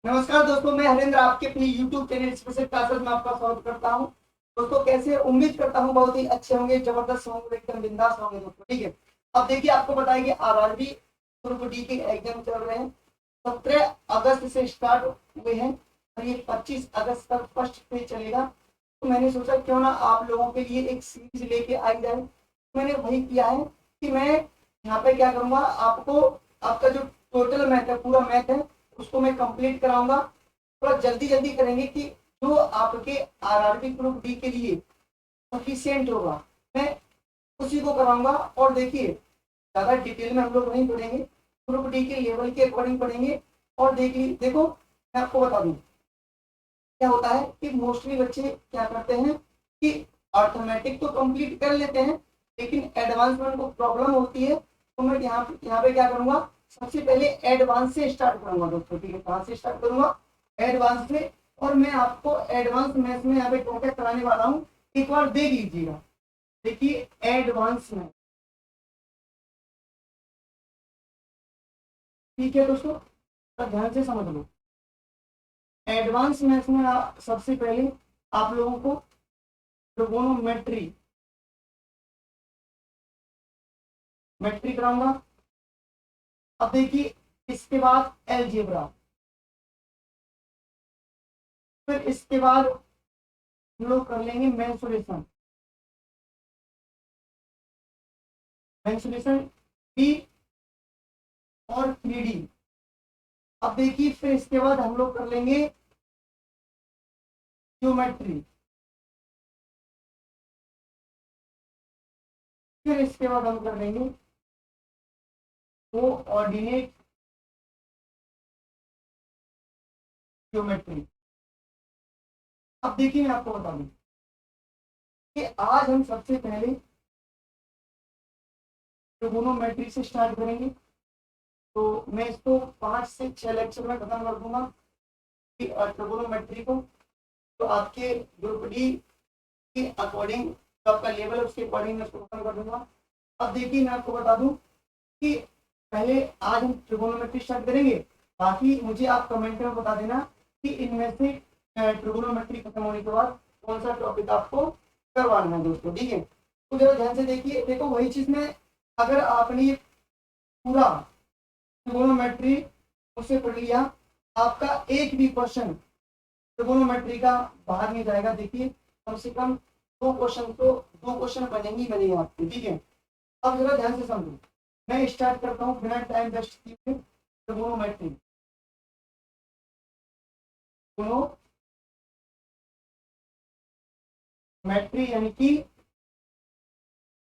नमस्कार दोस्तों, मैं हरेंद्र आपके अपनी YouTube चैनल स्पेशल क्लासेस में आपका स्वागत करता हूं। दोस्तों कैसे, उम्मीद करता हूं बहुत ही अच्छे होंगे, जबरदस्त होंगे, एकदम बिंदास होंगे दोस्तों। ठीक है, अब देखिए आपको बताइए आरआरबी ग्रुप डी के एग्जाम चल रहे हैं। 17 अगस्त से स्टार्ट हुए हैं और ये 25 अगस्त तक फर्स्ट फेज चलेगा। तो मैंने सोचा क्यों ना आप लोगों के लिए एक सीरीज लेके आई जाए। मैंने वही किया है कि मैं यहाँ पे क्या करूँगा, आपको आपका जो टोटल मैथ है, पूरा मैथ है, उसको मैं कंप्लीट कराऊंगा। थोड़ा जल्दी जल्दी करेंगे कि जो आपके आरआरबी ग्रुप डी के लिए सफिशियंट होगा, मैं उसी को कराऊंगा। और देखिए ज़्यादा डिटेल में हम लोग नहीं पढ़ेंगे, ग्रुप डी के लेवल के अकॉर्डिंग पढ़ेंगे। और देखो मैं आपको बता दूं क्या होता है कि मोस्टली बच्चे क्या करते हैं कि अर्थमेटिक तो कंप्लीट कर लेते हैं, लेकिन एडवांस में उनको प्रॉब्लम होती है। तो मैं यहाँ पे क्या करूंगा, सबसे पहले एडवांस से स्टार्ट करूंगा दोस्तों। ठीक है, कहाँ से स्टार्ट करूंगा? एडवांस से। और मैं आपको एडवांस मैथ्स में यहाँ पे टॉपिक कराने वाला हूँ, एक बार देख लीजिएगा। देखिए एडवांस में, ठीक है दोस्तों, तो ध्यान से समझ लो। एडवांस मैथ्स में सबसे पहले आप लोगों को ट्रिगोनोमेट्री मेट्री कराऊंगा। अब देखिए इसके बाद एलजेब्रा, फिर इसके बाद हम लोग कर लेंगे मेंसुरेशन। मेंसुरेशन बी और 3D। अब देखिए फिर इसके बाद हम लोग कर लेंगे ज्योमेट्री। फिर इसके बाद हम कर लेंगे कोऑर्डिनेट ज्योमेट्री। अब देखिए मैं आपको बता दूं कि आज हम सबसे पहले ट्रिगोनोमेट्री से स्टार्ट करेंगे। तो मैं इसको 5 से 6 लेक्चर में खत्म कर दूंगा कि ट्रिगोनोमेट्री को। तो आपके ग्रुप डी के अकॉर्डिंग, जो आपका लेवल है उसके अकॉर्डिंग मैं उसको खत्म कर दूंगा। अब देखिए मैं आपको बता दूं कि पहले आज हम ट्रिगोनोमेट्री स्टार्ट करेंगे। बाकी मुझे आप कमेंट में बता देना कि इनमें से ट्रिगोनोमेट्री खत्म होने के बाद कौन सा टॉपिक आपको करवाना है दोस्तों। ठीक है, तो जरा ध्यान से देखिए। देखो वही चीज में, अगर आपने पूरा ट्रिगोनोमेट्री उससे पढ़ लिया, आपका एक भी क्वेश्चन ट्रिगोनोमेट्री का बाहर नहीं जाएगा। देखिए कम से कम दो क्वेश्चन बनेंगे ही बनेंगे आपके। ठीक है, अब जरा ध्यान से समझो। मैं स्टार्ट करता हूँ बिना टाइम वेस्ट किए ट्रिगोनोमेट्री। ट्रिगोनोमेट्री यानी कि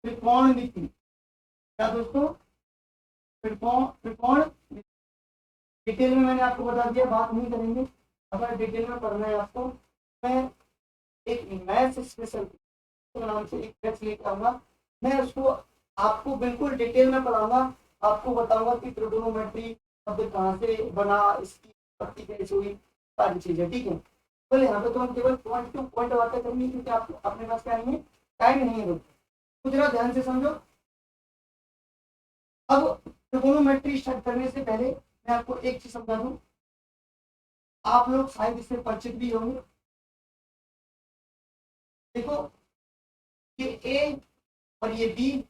त्रिकोणमिति। क्या दोस्तों? त्रिकोण डिटेल में मैंने आपको बता दिया, बात नहीं करेंगे। अगर डिटेल में पढ़ना है आपको, मैं एक मैथ्स स्पेशल नाम से एक मैथ्स लेकर आऊंगा। मैं उसको आपको बिल्कुल डिटेल में पढ़ाऊंगा। आपको बताऊंगा कि ट्रिगोनोमेट्री शब्द कहाँ से बना, इसकी उत्पत्ति कैसे हुई, सारी चीजें। ठीक है, तो यहाँ पे तो हम केवल पॉइंट टू पॉइंट बातें करेंगे, क्योंकि आपको अपने पास क्या नहीं है, टाइम नहीं है दोस्तों। तो जरा ध्यान से समझो। अब ट्रिगोनोमेट्री स्टार्ट करने से पहले मैं आपको एक चीज समझा दूं। आप लोग शायद इससे परिचित भी होंगे। देखो ये ए और ये बी,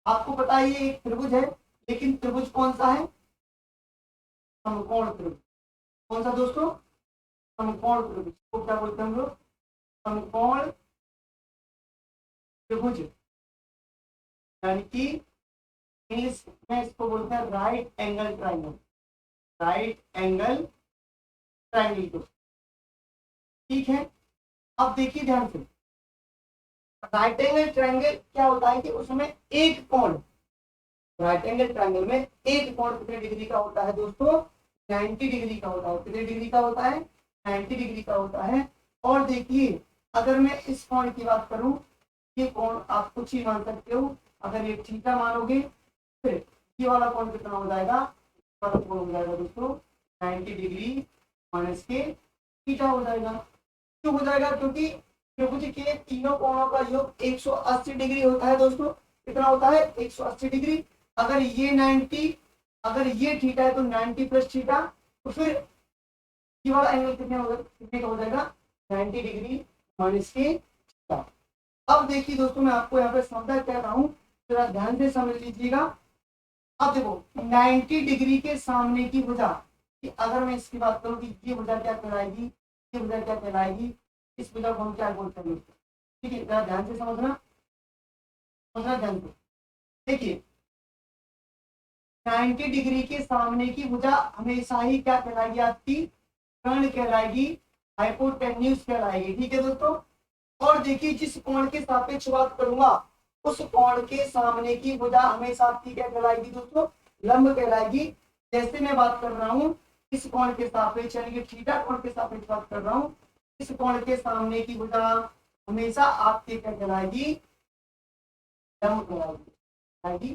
आपको पता है ये एक त्रिभुज है, लेकिन त्रिभुज कौन सा है? समकोण त्रिभुज। कौन सा दोस्तों? समकोण त्रिभुज को क्या बोलते हैं हम लोग? समकोण त्रिभुज। यानी कि इंग्लिश में इसको बोलते हैं right angle triangle. Right angle triangle को, ठीक है। अब देखिए ध्यान से, राइट एंगल ट्राइंगल क्या होता है कि उसमें एक कोण, राइट एंगल ट्राइंगल में एक कोण कितने डिग्री का होता है दोस्तों? 90 डिग्री का होता है। कितने डिग्री का होता है? 90 डिग्री का होता है। और देखिए अगर मैं इस कोण की बात करूं, ये कोण आप कुछ ही मान सकते हो। अगर ये थीटा मानोगे, फिर ये वाला कोण कितना हो जाएगा? वाला कोण हो जाएगा दोस्तों 90 डिग्री माइनस के थीटा हो जाएगा। क्यों हो जाएगा? क्योंकि त्रिभुज के तीनों कोणों का योग 180 डिग्री होता है दोस्तों। कितना होता है? 180 डिग्री। अगर ये 90, अगर ये थीटा है तो 90 प्लस थीटा, तो फिर ये वाला एंगल कितने का हो जाएगा 90 डिग्री माइनस के थीटा। अब देखिए दोस्तों मैं आपको यहाँ पे समझा कह रहा हूँ, जरा ध्यान से समझ लीजिएगा। अब देखो 90 डिग्री के सामने की भुजा, कि अगर मैं इसकी बात करूँ कि ये भुजा क्या कहलाएगी, ये भुजा क्या कहलाएगी, इस भुजा को हम क्या बोलते हैं। ठीक है, जरा ध्यान से समझना ध्यान से। देखिए 90 डिग्री के सामने की भुजा हमेशा ही क्या कहलाएगी, आपकी कर्ण कहलाएगी, हाइपोटेन्यूज कहलाएगी। ठीक है दोस्तों। और देखिए जिस कोण के सापेक्ष बात करूंगा उस कोण के सामने की भुजा हमेशा आपकी क्या कहलाएगी दोस्तों, लंब कहलाएगी। जैसे मैं बात कर रहा हूँ इस कोण के सापेक्ष यानी कि थीटा कोण के सापेक्ष बात कर रहा हूँ, इस कोण के सामने की भुजा हमेशा आपकी क्या कहलाएगी, लंब कहलाएगी,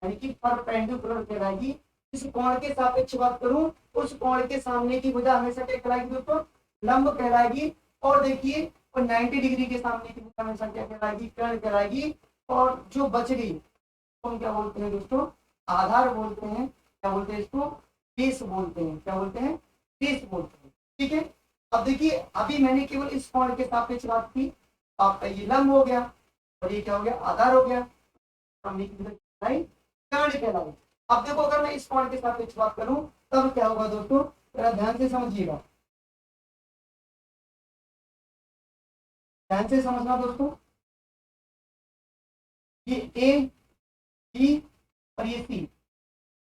यानी कि परपेंडिकुलर कहलाएगी। इस कोण के सापेक्ष बात करूं उस कोण के सामने की भुजा हमेशा क्या कहलाएगी दोस्तों, लंब कहलाएगी। और देखिए और 90 डिग्री के सामने की भुजा हमेशा क्या कहलाएगी, कर्ण कहलाएगी। और जो बच गई तो हम क्या बोलते हैं दोस्तों, आधार बोलते हैं। क्या बोलते हैं इसको, बेस बोलते हैं। क्या बोलते हैं, बेस बोलते हैं। ठीक है। अब देखिए अभी मैंने केवल इस कोण के सापेक्ष बात की, आपका ये लंब हो गया और ये क्या हो गया, आधार हो गया, सामने की भुजा कर्ण कहलाएगी। अब देखो अगर मैं इस कोण के सापेक्ष बात करूं तब क्या होगा दोस्तों, जरा ध्यान से समझिएगा, ध्यान से समझना दोस्तों। ये ए बी और ये सी,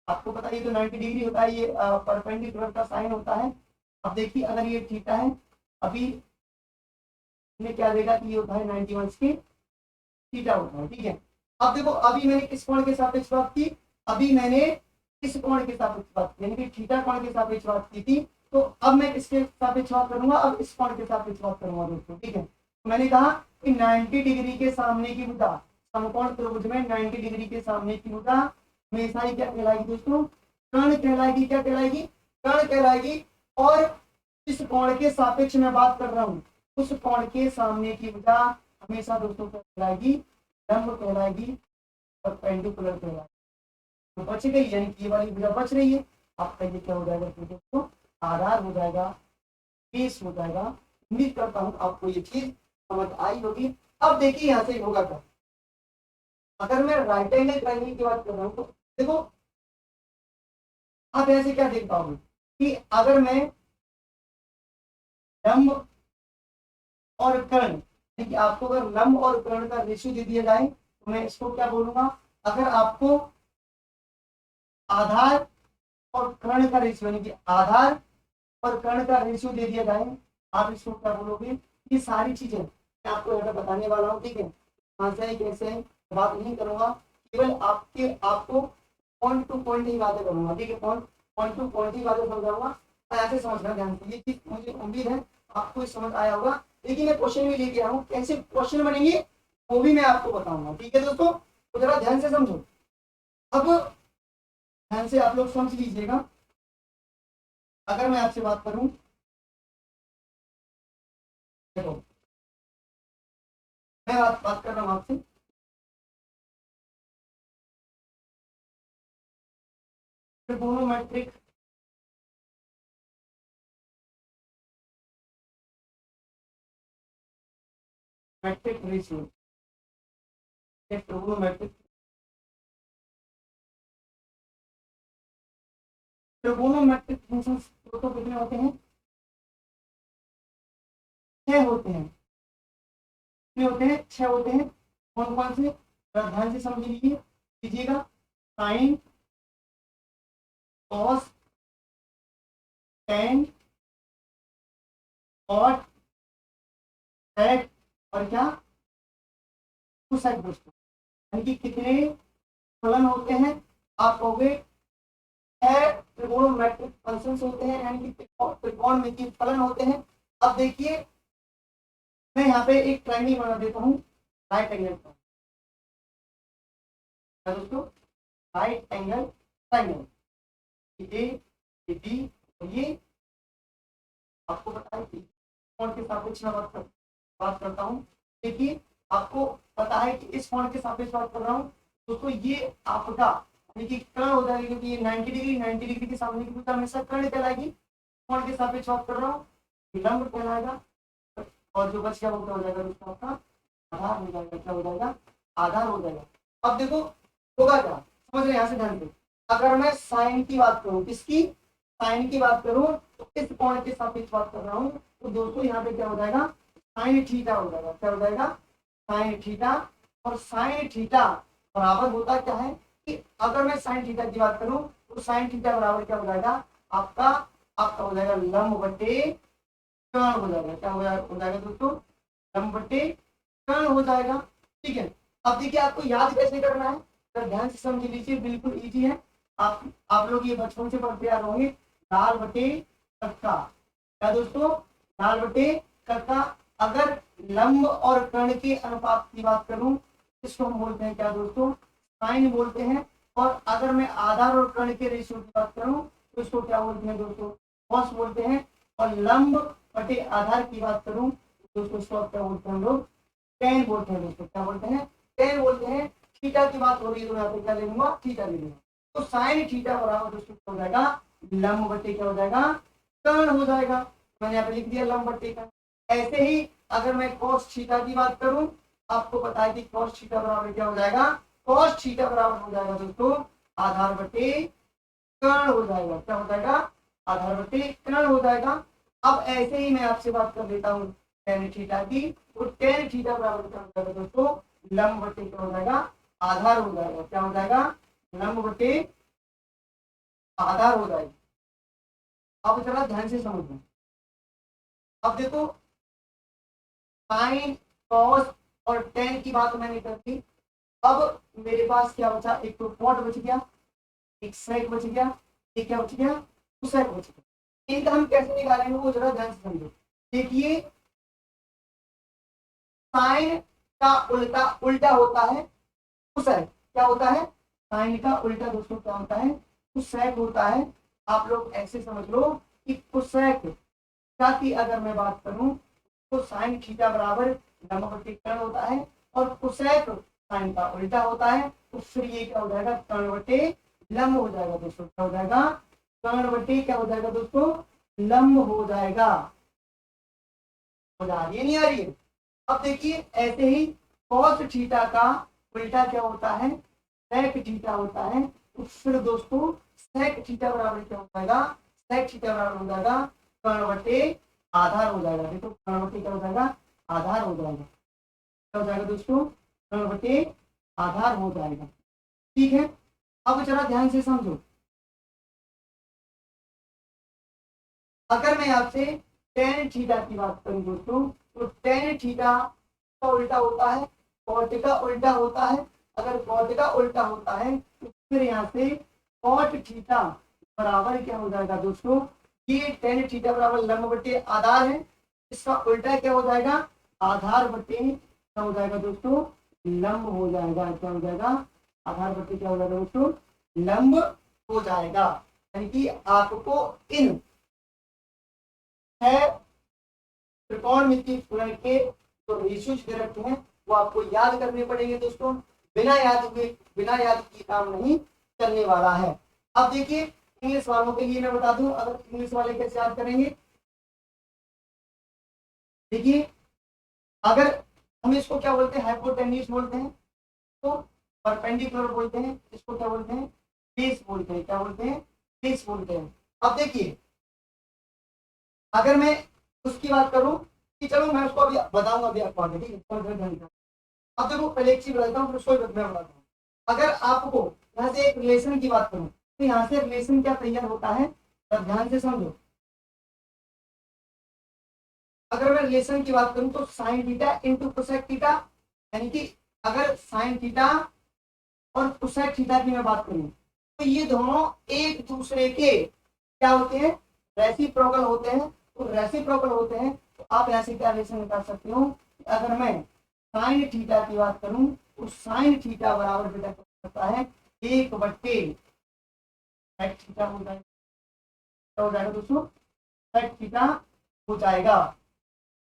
आपको पता है ये तो 90 डिग्री होता है, ये परपेंडिकुलर का साइन होता है। अब देखिए अगर ये थीटा है, अभी हमें क्या देगा कि ये होता है 91 की थीटा होता है। ठीक है। अब देखो अभी मैंने किस कोण के सापेक्ष बात की, अभी मैंने इस कोण के सापेक्ष बात की यानी कि थीटा कोण के सापेक्ष बात की थी। तो अब मैं किसके सापेक्ष बात करूंगा, अब इस कोण के सापेक्ष बात करूंगा दोस्तों। ठीक है। तो मैंने कहा कि 90 डिग्री के सामने की भुजा, समकोण त्रिभुज में 90 डिग्री के सामने की भुजा हमेशा ही क्या कहलाएगी दोस्तों, कर्ण कहलाएगी। क्या कहलाएगी, कर्ण कहलाएगी। और इस कोण के सापेक्ष में बात कर रहा हूँ उस कोण के सामने की भुजा हमेशा दोस्तों क्या कहलाएगी, लंब कहलाएगी, परपेंडिकुलर कहलाएगी। तो बच गई यानी कि ये वाली भुजा बच रही है, आपका ये क्या हो जाएगा दोस्तों, आधार हो जाएगा, बेस हो जाएगा। उम्मीद करता हूँ आपको ये चीज समझ आई होगी। अब देखिए यहाँ से होगा क्या, अगर मैं राइट एंगल ट्रायंगल की बात कर रहा हूँ तो देखो आप ऐसे क्या देख पाओगे कि अगर मैं लंब और कर्ण, देखिए आपको अगर लंब और कर्ण का रेशियो दे दिया जाए तो मैं इसको क्या बोलूंगा, अगर आपको आधार और कर्ण का रेशियो यानी कि आधार और कर्ण का रेशियो दे दिया जाए, आप इसको क्या बोलोगे। ये सारी चीजें मैं आपको यहाँ पे बताने वाला हूँ। ठीक है, कहाँ से है कैसे है बात नहीं करूंगा, केवल आपको पॉइंट टू पॉइंट ही बातें करूंगा। ठीक है, पॉइंट टू पॉइंट ही बातें समझाऊंगा, ऐसे समझना ध्यान से। ये चीज मुझे उम्मीद है आपको समझ आया होगा। लेकिन मैं क्वेश्चन भी लेके आया हूँ, कैसे क्वेश्चन बनेंगे वो भी मैं आपको बताऊंगा। ठीक है दोस्तों, तो जरा ध्यान से समझो। अब ध्यान से आप लोग समझ लीजिएगा, अगर मैं आपसे बात करूं, देखो मैं बात कर रहा हूं आपसे ट्रिगोनोमेट्रिक रेशियो, ट्रिगोनोमेट्रिक फंक्शंस तो कितने होते हैं, 6 होते हैं। कितने होते हैं, 6 होते हैं। कौन कौन से, ध्यान से समझ लीजिएगा। साइन, कॉस, टेन, कॉट, सेक और क्या, कोसेक दोस्तों। यानी कि कितने फलन होते हैं, आप कहोगे 6 ट्रिगोनोमेट्रिक फंक्शंस होते हैं, यानी कि त्रिकोणमितीय फलन होते हैं। अब देखिए मैं यहाँ पे एक ट्रायंगल बना देता हूँ, राइट एंगल दोस्तों, राइट एंगल ट्रायंगल, ये बी और ये आपको पता है कोण के सापेक्ष में बात करता हूँ। देखिए आपको पता है कि इस कोण के सापेक्ष बात कर रहा हूँ दोस्तों, ये आपका यानी कि कर्ण हो जाएगा, क्योंकि ये 90 डिग्री के सामने की भुजा हमेशा कर्ण कहलाएगी। कोण के सापेक्ष बात कर रहा हूँ, लंब कहलाएगा, और जो बच गया वो क्या हो जाएगा दोस्तों, आपका आधार हो जाएगा। क्या हो जाएगा, आधार हो जाएगा। अब देखो होगा क्या, समझ रहे, यहाँ से ध्यान दो। अगर मैं साइन की बात करूं, किसकी, साइन की बात करूं, तो इस कोण के सापेक्ष बात कर रहा हूं, तो दोस्तों यहाँ पे क्या हो जाएगा, साइन थीटा हो जाएगा। क्या हो जाएगा, साइन थीटा। और साइन थीटा बराबर होता क्या है कि अगर मैं साइन थीटा की बात करूं तो साइन थीटा बराबर क्या हो जाएगा, आपका आपका हो जाएगा लंब बटे कर्ण हो जाएगा। क्या हो जाएगा दोस्तों, लंब बटे कर्ण हो जाएगा। ठीक है, अब देखिए आपको याद कैसे करना है, तो ध्यान से समझ लीजिए, बिल्कुल इजी है। आप लोग ये बचपन से पढ़ते आ रहे होंगे, लाल बटे कक्का। क्या दोस्तों, लाल बटे कक्का। अगर लंब और कर्ण के अनुपात की बात करूं, इसको हम बोलते हैं क्या दोस्तों, साइन बोलते हैं। और अगर मैं आधार और कर्ण के रेशियो की बात करूं तो इसको क्या बोलते हैं दोस्तों, कॉस बोलते हैं। और लंब बटे आधार की बात करूं तो दोस्तों इसको क्या बोलते हैं हम लोग, टेन बोलते हैं दोस्तों। क्या बोलते हैं, टेन बोलते हैं। थीटा की बात हो रही है तो यहाँ पे क्या ले लूंगा, थीटा ले लूंगा। तो साइन थीटा बराबर दोस्तों क्या हो जाएगा, लंब बटे क्या हो जाएगा, कर्ण हो जाएगा। मैंने यहाँ पे लिख दिया लंब बटे कर्ण। ऐसे ही अगर मैं कॉस थीटा की बात करूं, आपको पता है कि कॉस थीटा बराबर क्या हो जाएगा, कॉस थीटा बराबर हो जाएगा दोस्तों आधार बटे कर्ण हो जाएगा। क्या हो जाएगा, आधार बटे कर्ण हो जाएगा। अब ऐसे ही मैं आपसे बात कर लेता हूँ टेन थीटा की, तो टेन थीटा बराबर क्या हो जाएगा दोस्तों, लंब बटे क्या हो जाएगा, आधार हो जाएगा। क्या हो जाएगा, लंब बटे आधार हो जाएगा। अब जरा ध्यान से समझो। अब देखो साइन कॉस और टेन की बात मैंने कर दी। अब मेरे पास क्या बचा, एक तो कॉट बच गया, एक सेक बच गया, एक क्या बच गया, कोसेक बच गया। इनका हम कैसे निकालेंगे वो जरा ध्यान से समझो। देखिए साइन का उल्टा उल्टा होता है कोसेक। क्या होता है, साइन का उल्टा दोस्तों क्या होता है, कोसेक होता है। आप लोग ऐसे समझ लो कि कोसेक का की अगर मैं बात करूं तो साइन थीटा बराबर लंब बटे कर्ण होता है, और कोसेक साइन का उल्टा होता है। तो फिर ये क्या हो जाएगा, कर्ण बटे लंब हो जाएगा दोस्तों। क्या हो जाएगा, कर्ण बटे क्या हो जाएगा दोस्तों, लंब हो जाएगा। हो जा रही है, नहीं आ रही है। अब देखिए ऐसे ही कॉस थीटा का उल्टा क्या होता है, सेक थीटा होता है। तो फिर दोस्तों सेक थीटा बराबर क्या हो जाएगा, सेक थीटा बराबर हो जाएगा कर्ण बटे आधार हो जाएगा। देखो कर्ण बटे क्या हो जाएगा, आधार हो जाएगा। क्या हो जाएगा दोस्तों, कर्ण बटे आधार हो जाएगा। ठीक है, अब जरा ध्यान से समझो। अगर मैं आपसे टेन थीटा की बात करूं दोस्तों, तो टेन थीटा का उल्टा होता है कॉट का उल्टा होता है। अगर कॉट का उल्टा होता है तो फिर यहाँ से कॉट थीटा बराबर क्या हो जाएगा दोस्तों, ये टेन थीटा बराबर लंब बटे आधार है, इसका उल्टा क्या हो जाएगा, आधार बटे क्या हो जाएगा दोस्तों, लंब हो जाएगा। क्या हो जाएगा, आधार बटे क्या हो जाएगा दोस्तों, लंब हो जाएगा। यानी कि आपको इन है त्रिकोणमितीय फलन के जो रेशियोज दे रखे हैं वो आपको याद करने पड़ेंगे दोस्तों। बिना याद हुए, बिना याद की काम नहीं चलने वाला है। अब देखिए इंग्लिश वालों के लिए मैं बता दूं, अगर इंग्लिश वाले कैसे याद करेंगे। देखिए अगर हम इसको क्या बोलते हैं, हाइपोटेन्यूज बोलते हैं, तो परपेंडिकुलर बोलते हैं, इसको क्या बोलते हैं, बेस बोलते हैं। क्या बोलते हैं, बेस बोलते हैं। अब देखिए अगर मैं उसकी बात करूं कि चलो मैं उसको अभी बताऊंगा, अभी आपको आगे, ठीक है। अब देखो पहले एक चीज बताता हूँ फिर उसको मैं बताता हूँ। अगर आपको यहाँ से एक रिलेशन की बात करूं तो यहाँ से रिलेशन क्या तैयार होता है, तब ध्यान से समझो। अगर मैं रिलेशन की बात करूं तो sine theta into cosec theta, यानी कि अगर साइन थीटा और कोसेक थीटा की मैं बात करूं तो ये दोनों एक दूसरे के क्या होते हैं, रेसिप्रोकल होते हैं। तो रेसिप्रोकल होते हैं तो आप यहाँ से क्या रिलेशन निकाल सकते हो, अगर मैं साइन थीटा की बात करूं तो साइन थीटा बराबर बेटा क्या होता है, एक बट्टे सेक थीटा हो जाएगा। क्या हो जाएगा दोस्तों, सेक थीटा हो जाएगा।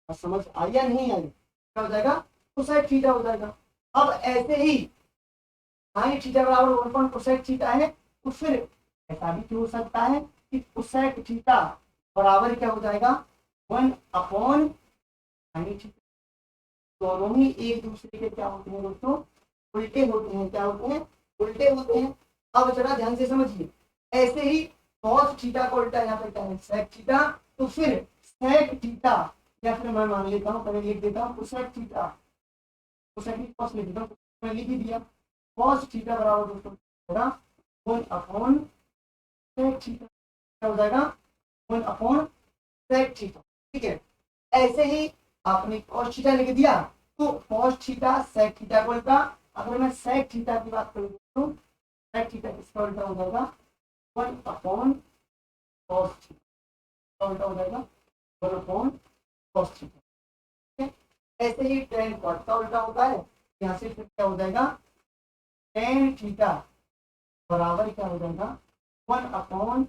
समझ आई या नहीं आई, क्या हो जाएगा, कोसेक थीटा हो जाएगा। अब ऐसे ही साइन थीटा बराबर 1 कोसेक थीटा है, तो फिर ऐसा भी हो सकता है कि कोसेक थीटा बराबर क्या हो जाएगा 1/sin थीटा। दोनों ही एक दूसरे के क्या होते हैं दोस्तों, उल्टे होते हैं। क्या होते हैं, उल्टे होते हैं। अब जरा ध्यान से समझिए, ऐसे ही cos थीटा का उल्टा यहाँ पे क्या है sec थीटा, तो फिर sec थीटा, या फिर मैं मान लेता हूँ, पहले लिख देता हूँ cosec थीटा, cosec की cos लिख देता हूँ, मैं लिख ही दिया। cos थीटा बराबर दोस्तों होगा 1/sec थीटा, क्या हो जाएगा 1/sec थीटा। ठीक है, ऐसे ही आपने cos थीटा लिख दिया, तो cos थीटा sec थीटा को उल्टा। अगर मैं sec थीटा की बात करूँ तो sec थीटा किसका उल्टा हो जाएगा 1/cos थीटा, उल्टा हो जाएगा 1/cos थीटा। ठीक है, ऐसे ही tan cot का उल्टा होता है, यहाँ से फिर क्या हो जाएगा tan थीटा बराबर क्या हो जाएगा 1/cos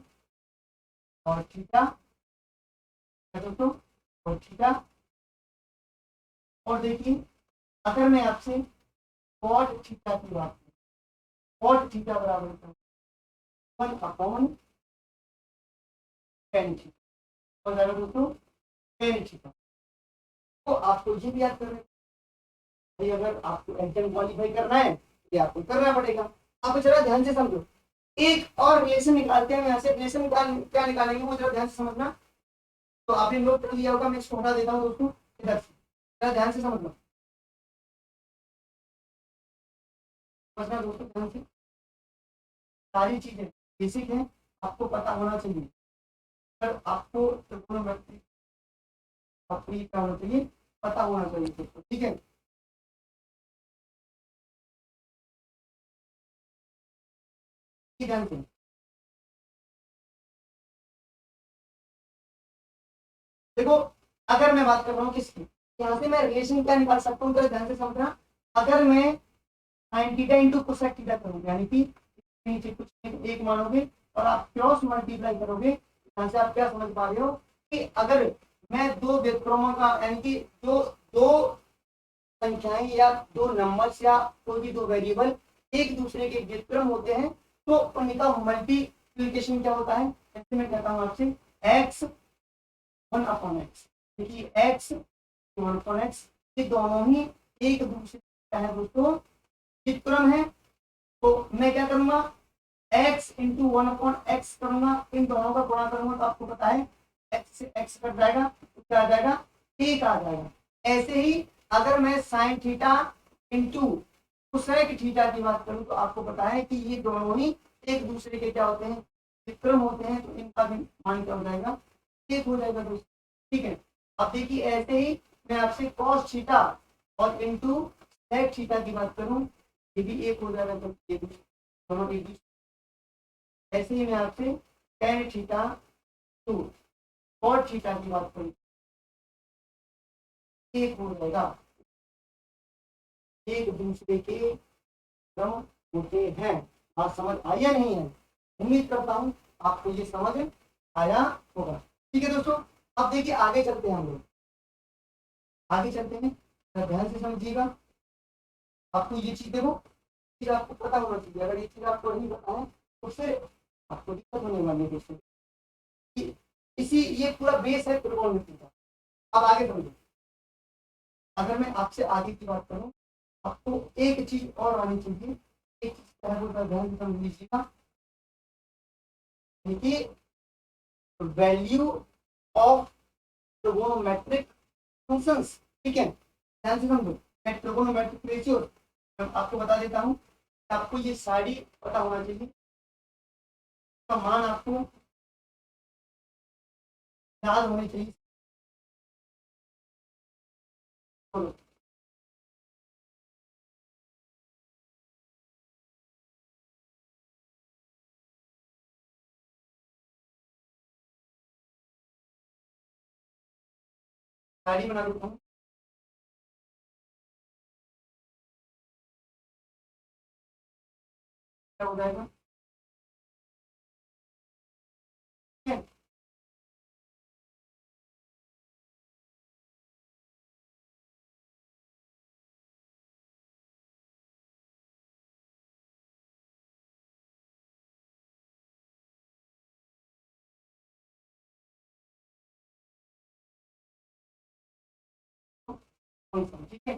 थीटा दोस्तों, और थीटा। और देखिए, अगर मैं आपसे cot थीटा की बात करूँ, cot थीटा बराबर 1/tan थीटा हो जाएगा दोस्तों tan थीटा। तो आपको ये भी याद करना है, अगर आपको एग्जाम क्वालिफाई करना है ये आपको करना पड़ेगा। अब जरा ध्यान से समझो, एक और रिलेशन निकालते हैं। यहाँ से रिलेशन निकाल क्या निकालेंगे वो जरा ध्यान से समझना। तो आपने नोट कर लिया होगा, मैं इसको हटा देता हूँ दोस्तों इधर से, जरा ध्यान से समझना समझना दोस्तों, ध्यान से। सारी चीजें बेसिक है, आपको पता होना चाहिए। अगर आपको ट्रिग्नोमेट्री अपनी क्या होना चाहिए, पता होना चाहिए दोस्तों। ठीक है, ध्यान से देखो। अगर मैं बात कर रहा हूँ किसकी, यहाँ से मैं रिलेशन क्या निकाल सकता हूँ, तो ध्यान से समझना। अगर मैं sin theta into cosec theta करोगे, यानी कि नीचे कुछ एक मानोगे और आप क्रॉस मल्टीप्लाई करोगे, यहाँ से आप क्या समझ पा रहे हो कि अगर मैं दो व्युत्क्रमों का, यानी कि दो दो संख्याएं या दो नंबर्स या कोई भी दो वेरिएबल एक दूसरे के व्युत्क्रम होते हैं, तो उनका मल्टीप्लीकेशन क्या होता है। जैसे मैं कहता हूँ आपसे x 1/x, देखिए x 1/x, ये दोनों ही एक दूसरे का है दोस्तों व्युत्क्रम है। तो मैं क्या करूंगा x इंटू 1/x करूंगा, इन दोनों का गुणा करूंगा, तो आपको पता है x से x कट जाएगा, तो क्या आ जाएगा एक आ जाएगा। ऐसे ही अगर मैं sine theta into cosec theta की बात करूं, तो आपको पता है कि ये दोनों ही एक दूसरे के क्या होते हैं विक्रम होते हैं, तो इनका भी मान क्या हो जाएगा एक हो जाएगा दोस्तों। ठीक है, अब देखिए ऐसे ही मैं आपसे cos थीटा और इंटू sec थीटा की बात करूं, ये भी एक हो जाएगा, तो ये दोनों एक दूसरे। ऐसे ही मैं आपसे tan theta two cot theta की बात करूं, एक हो जाएगा, एक दूसरे के क्रम होते हैं। बात समझ आई या नहीं है, उम्मीद करता हूं आपको ये समझ आया होगा। ठीक है दोस्तों, अब देखिए आगे चलते हैं, हम लोग आगे चलते हैं, तो ध्यान से समझिएगा। आपको ये चीज देखो, चीज आपको पता होना चाहिए। अगर ये चीज आपको नहीं पता है तो फिर आपको दिक्कत होने वाली है दोस्तों। इसी ये पूरा बेस है त्रिकोणमिति का। अब आगे समझो, अगर मैं आपसे आगे की बात करूं, आपको एक चीज और आनी चाहिए। एक चीज क्या है वो ध्यान से समझ लीजिएगा, देखिए वैल्यू ऑफ ट्रिगोनोमेट्रिक फंक्शंस। ठीक है, ध्यान से समझो, मैं ट्रिगोनोमेट्रिक रेशियो आपको बता देता हूँ। आपको ये सारी पता होना चाहिए, का मान आपको याद होनी चाहिए। बोलो, सारी बना देता हूँ। क्या हो जाएगा, ठीक है। फंक्शन, ठीक है।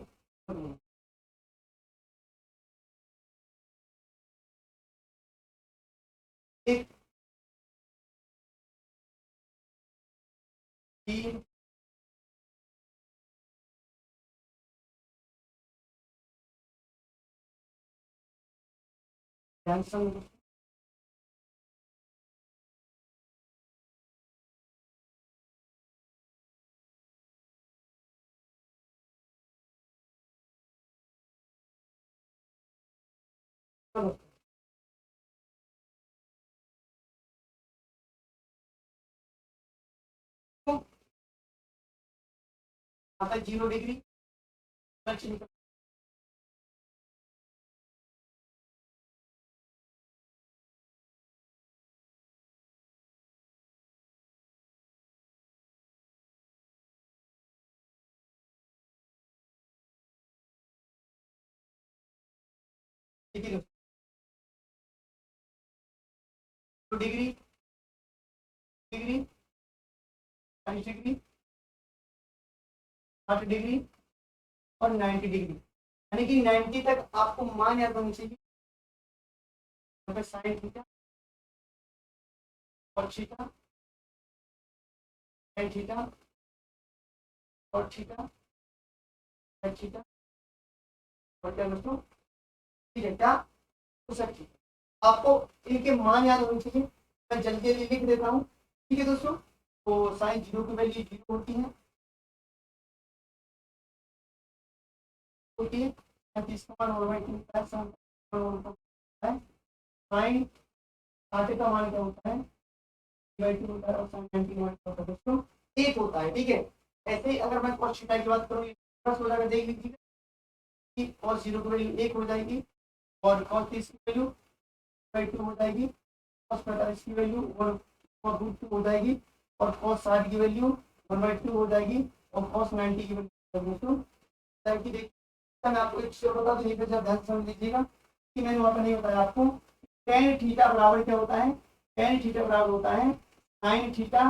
एक तीन फंक्शन आता है 0 डिग्री, ठीक है। 2 डिग्री, डिग्री, 40 डिग्री, 60 डिग्री और 90 डिग्री, यानी कि 90 तक आपको मान याद होनी चाहिए। साइन थीटा और थीटा, साइन थीटा और थीटा, साइन थीटा और क्या दोस्तों, ठीक है क्या, तो सब ठीक है। आपको इनके मान याद होने चाहिए, मैं जल्दी जल्दी लिख देता हूँ, ठीक है दोस्तों। तो साइन 0 की वैल्यू 0 होती है, होती है, इसका मान साइन 60 का मान क्या होता है, होता है, और साइन 90 का मान क्या होता है दोस्तों, 1 होता है, ठीक है। ऐसे ही अगर मैं cos थीटा की बात करूँ, प्लस हो जाएगा, देख लीजिए cos 0 की वैल्यू 1 हो जाएगी, और cos 30 की वैल्यू 2 हो जाएगी, cos 45 की वैल्यू 1/2 हो जाएगी, और cos 60 की वैल्यू 1/2 हो जाएगी, और cos 90 की वैल्यू दोस्तों देखिए, मैं आपको एक चीज बता दूं, ध्यान समझ लीजिएगा कि मैंने वहां पर नहीं बताया आपको, tan थीटा बराबर क्या होता है, tan थीटा बराबर होता है sin थीटा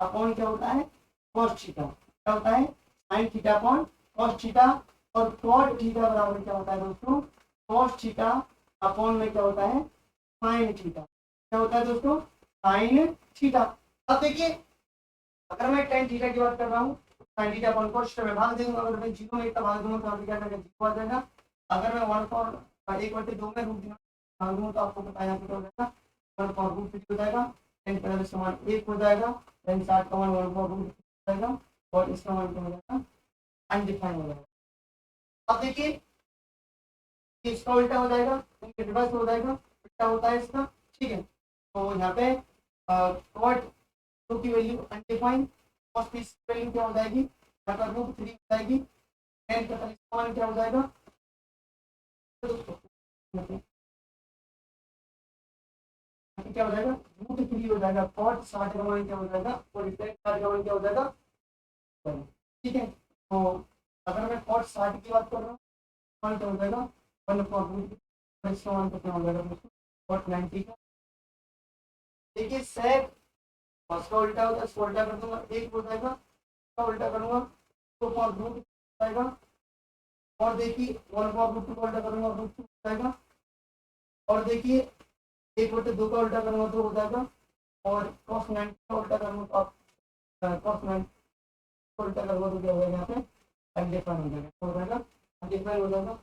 अपॉन क्या होता है, cos थीटा, क्या होता है, sin theta upon cos theta, और cot थीटा बराबर क्या होता है दोस्तों, cos थीटा अपॉन में क्या होता है, sin थीटा, क्या होता है दोस्तों, sin थीटा। अब देखिए, अगर मैं tan थीटा की बात कर रहा हूँ, sin theta upon cos theta में भाग दूंगा, अगर मैं 0 में एक भाग दूंगा तो आपको क्या करना, 0 आ जाएगा। अगर मैं 1/2 में रूट भाग दूंगा तो आपको पता है यहाँ पे क्या हो जाएगा, 1/√3 हो जाएगा, tan 45 का मान 1 हो जाएगा, tan 60 का मान 1/√3 हो जाएगा, और इसका मान क्या हो जाएगा, अनडिफाइंड हो जाएगा। अब देखिए, इसका उल्टा हो जाएगा, रिवर्स हो जाएगा, उल्टा होता है इसका, ठीक है। तो यहाँ पे cot 2 की वैल्यू अनडिफाइंड, cos 30 की वैल्यू क्या हो जाएगी, यहाँ पर √3 हो जाएगी, tan 45 का मान क्या हो जाएगा, क्या हो जाएगा, √3 हो जाएगा, cot 60 का मान क्या हो जाएगा, और tan 60 का मान क्या हो जाएगा, ठीक है। तो अगर मैं cot 60 की बात कर रहा हूँ, मान क्या हो जाएगा, 1/√3, इसका मान कितना हो जाएगा दोस्तों, cot 90 का। देखिए sec उसका उल्टा होगा, इसको उल्टा कर दूंगा 1 हो जाएगा, इसका उल्टा करूंगा तो √2 जाएगा, और देखिए 1/√2 का उल्टा करूंगा √2 हो जाएगा, और देखिए 1/2 का उल्टा करूंगा 2 हो जाएगा, और cos 90 का उल्टा करूंगा तो आप cos 90 का उल्टा करूंगा तो क्या हो जाएगा, यहाँ पे अनडिफाइंड हो जाएगा, हो जाएगा अनडिफाइंड हो जाएगा,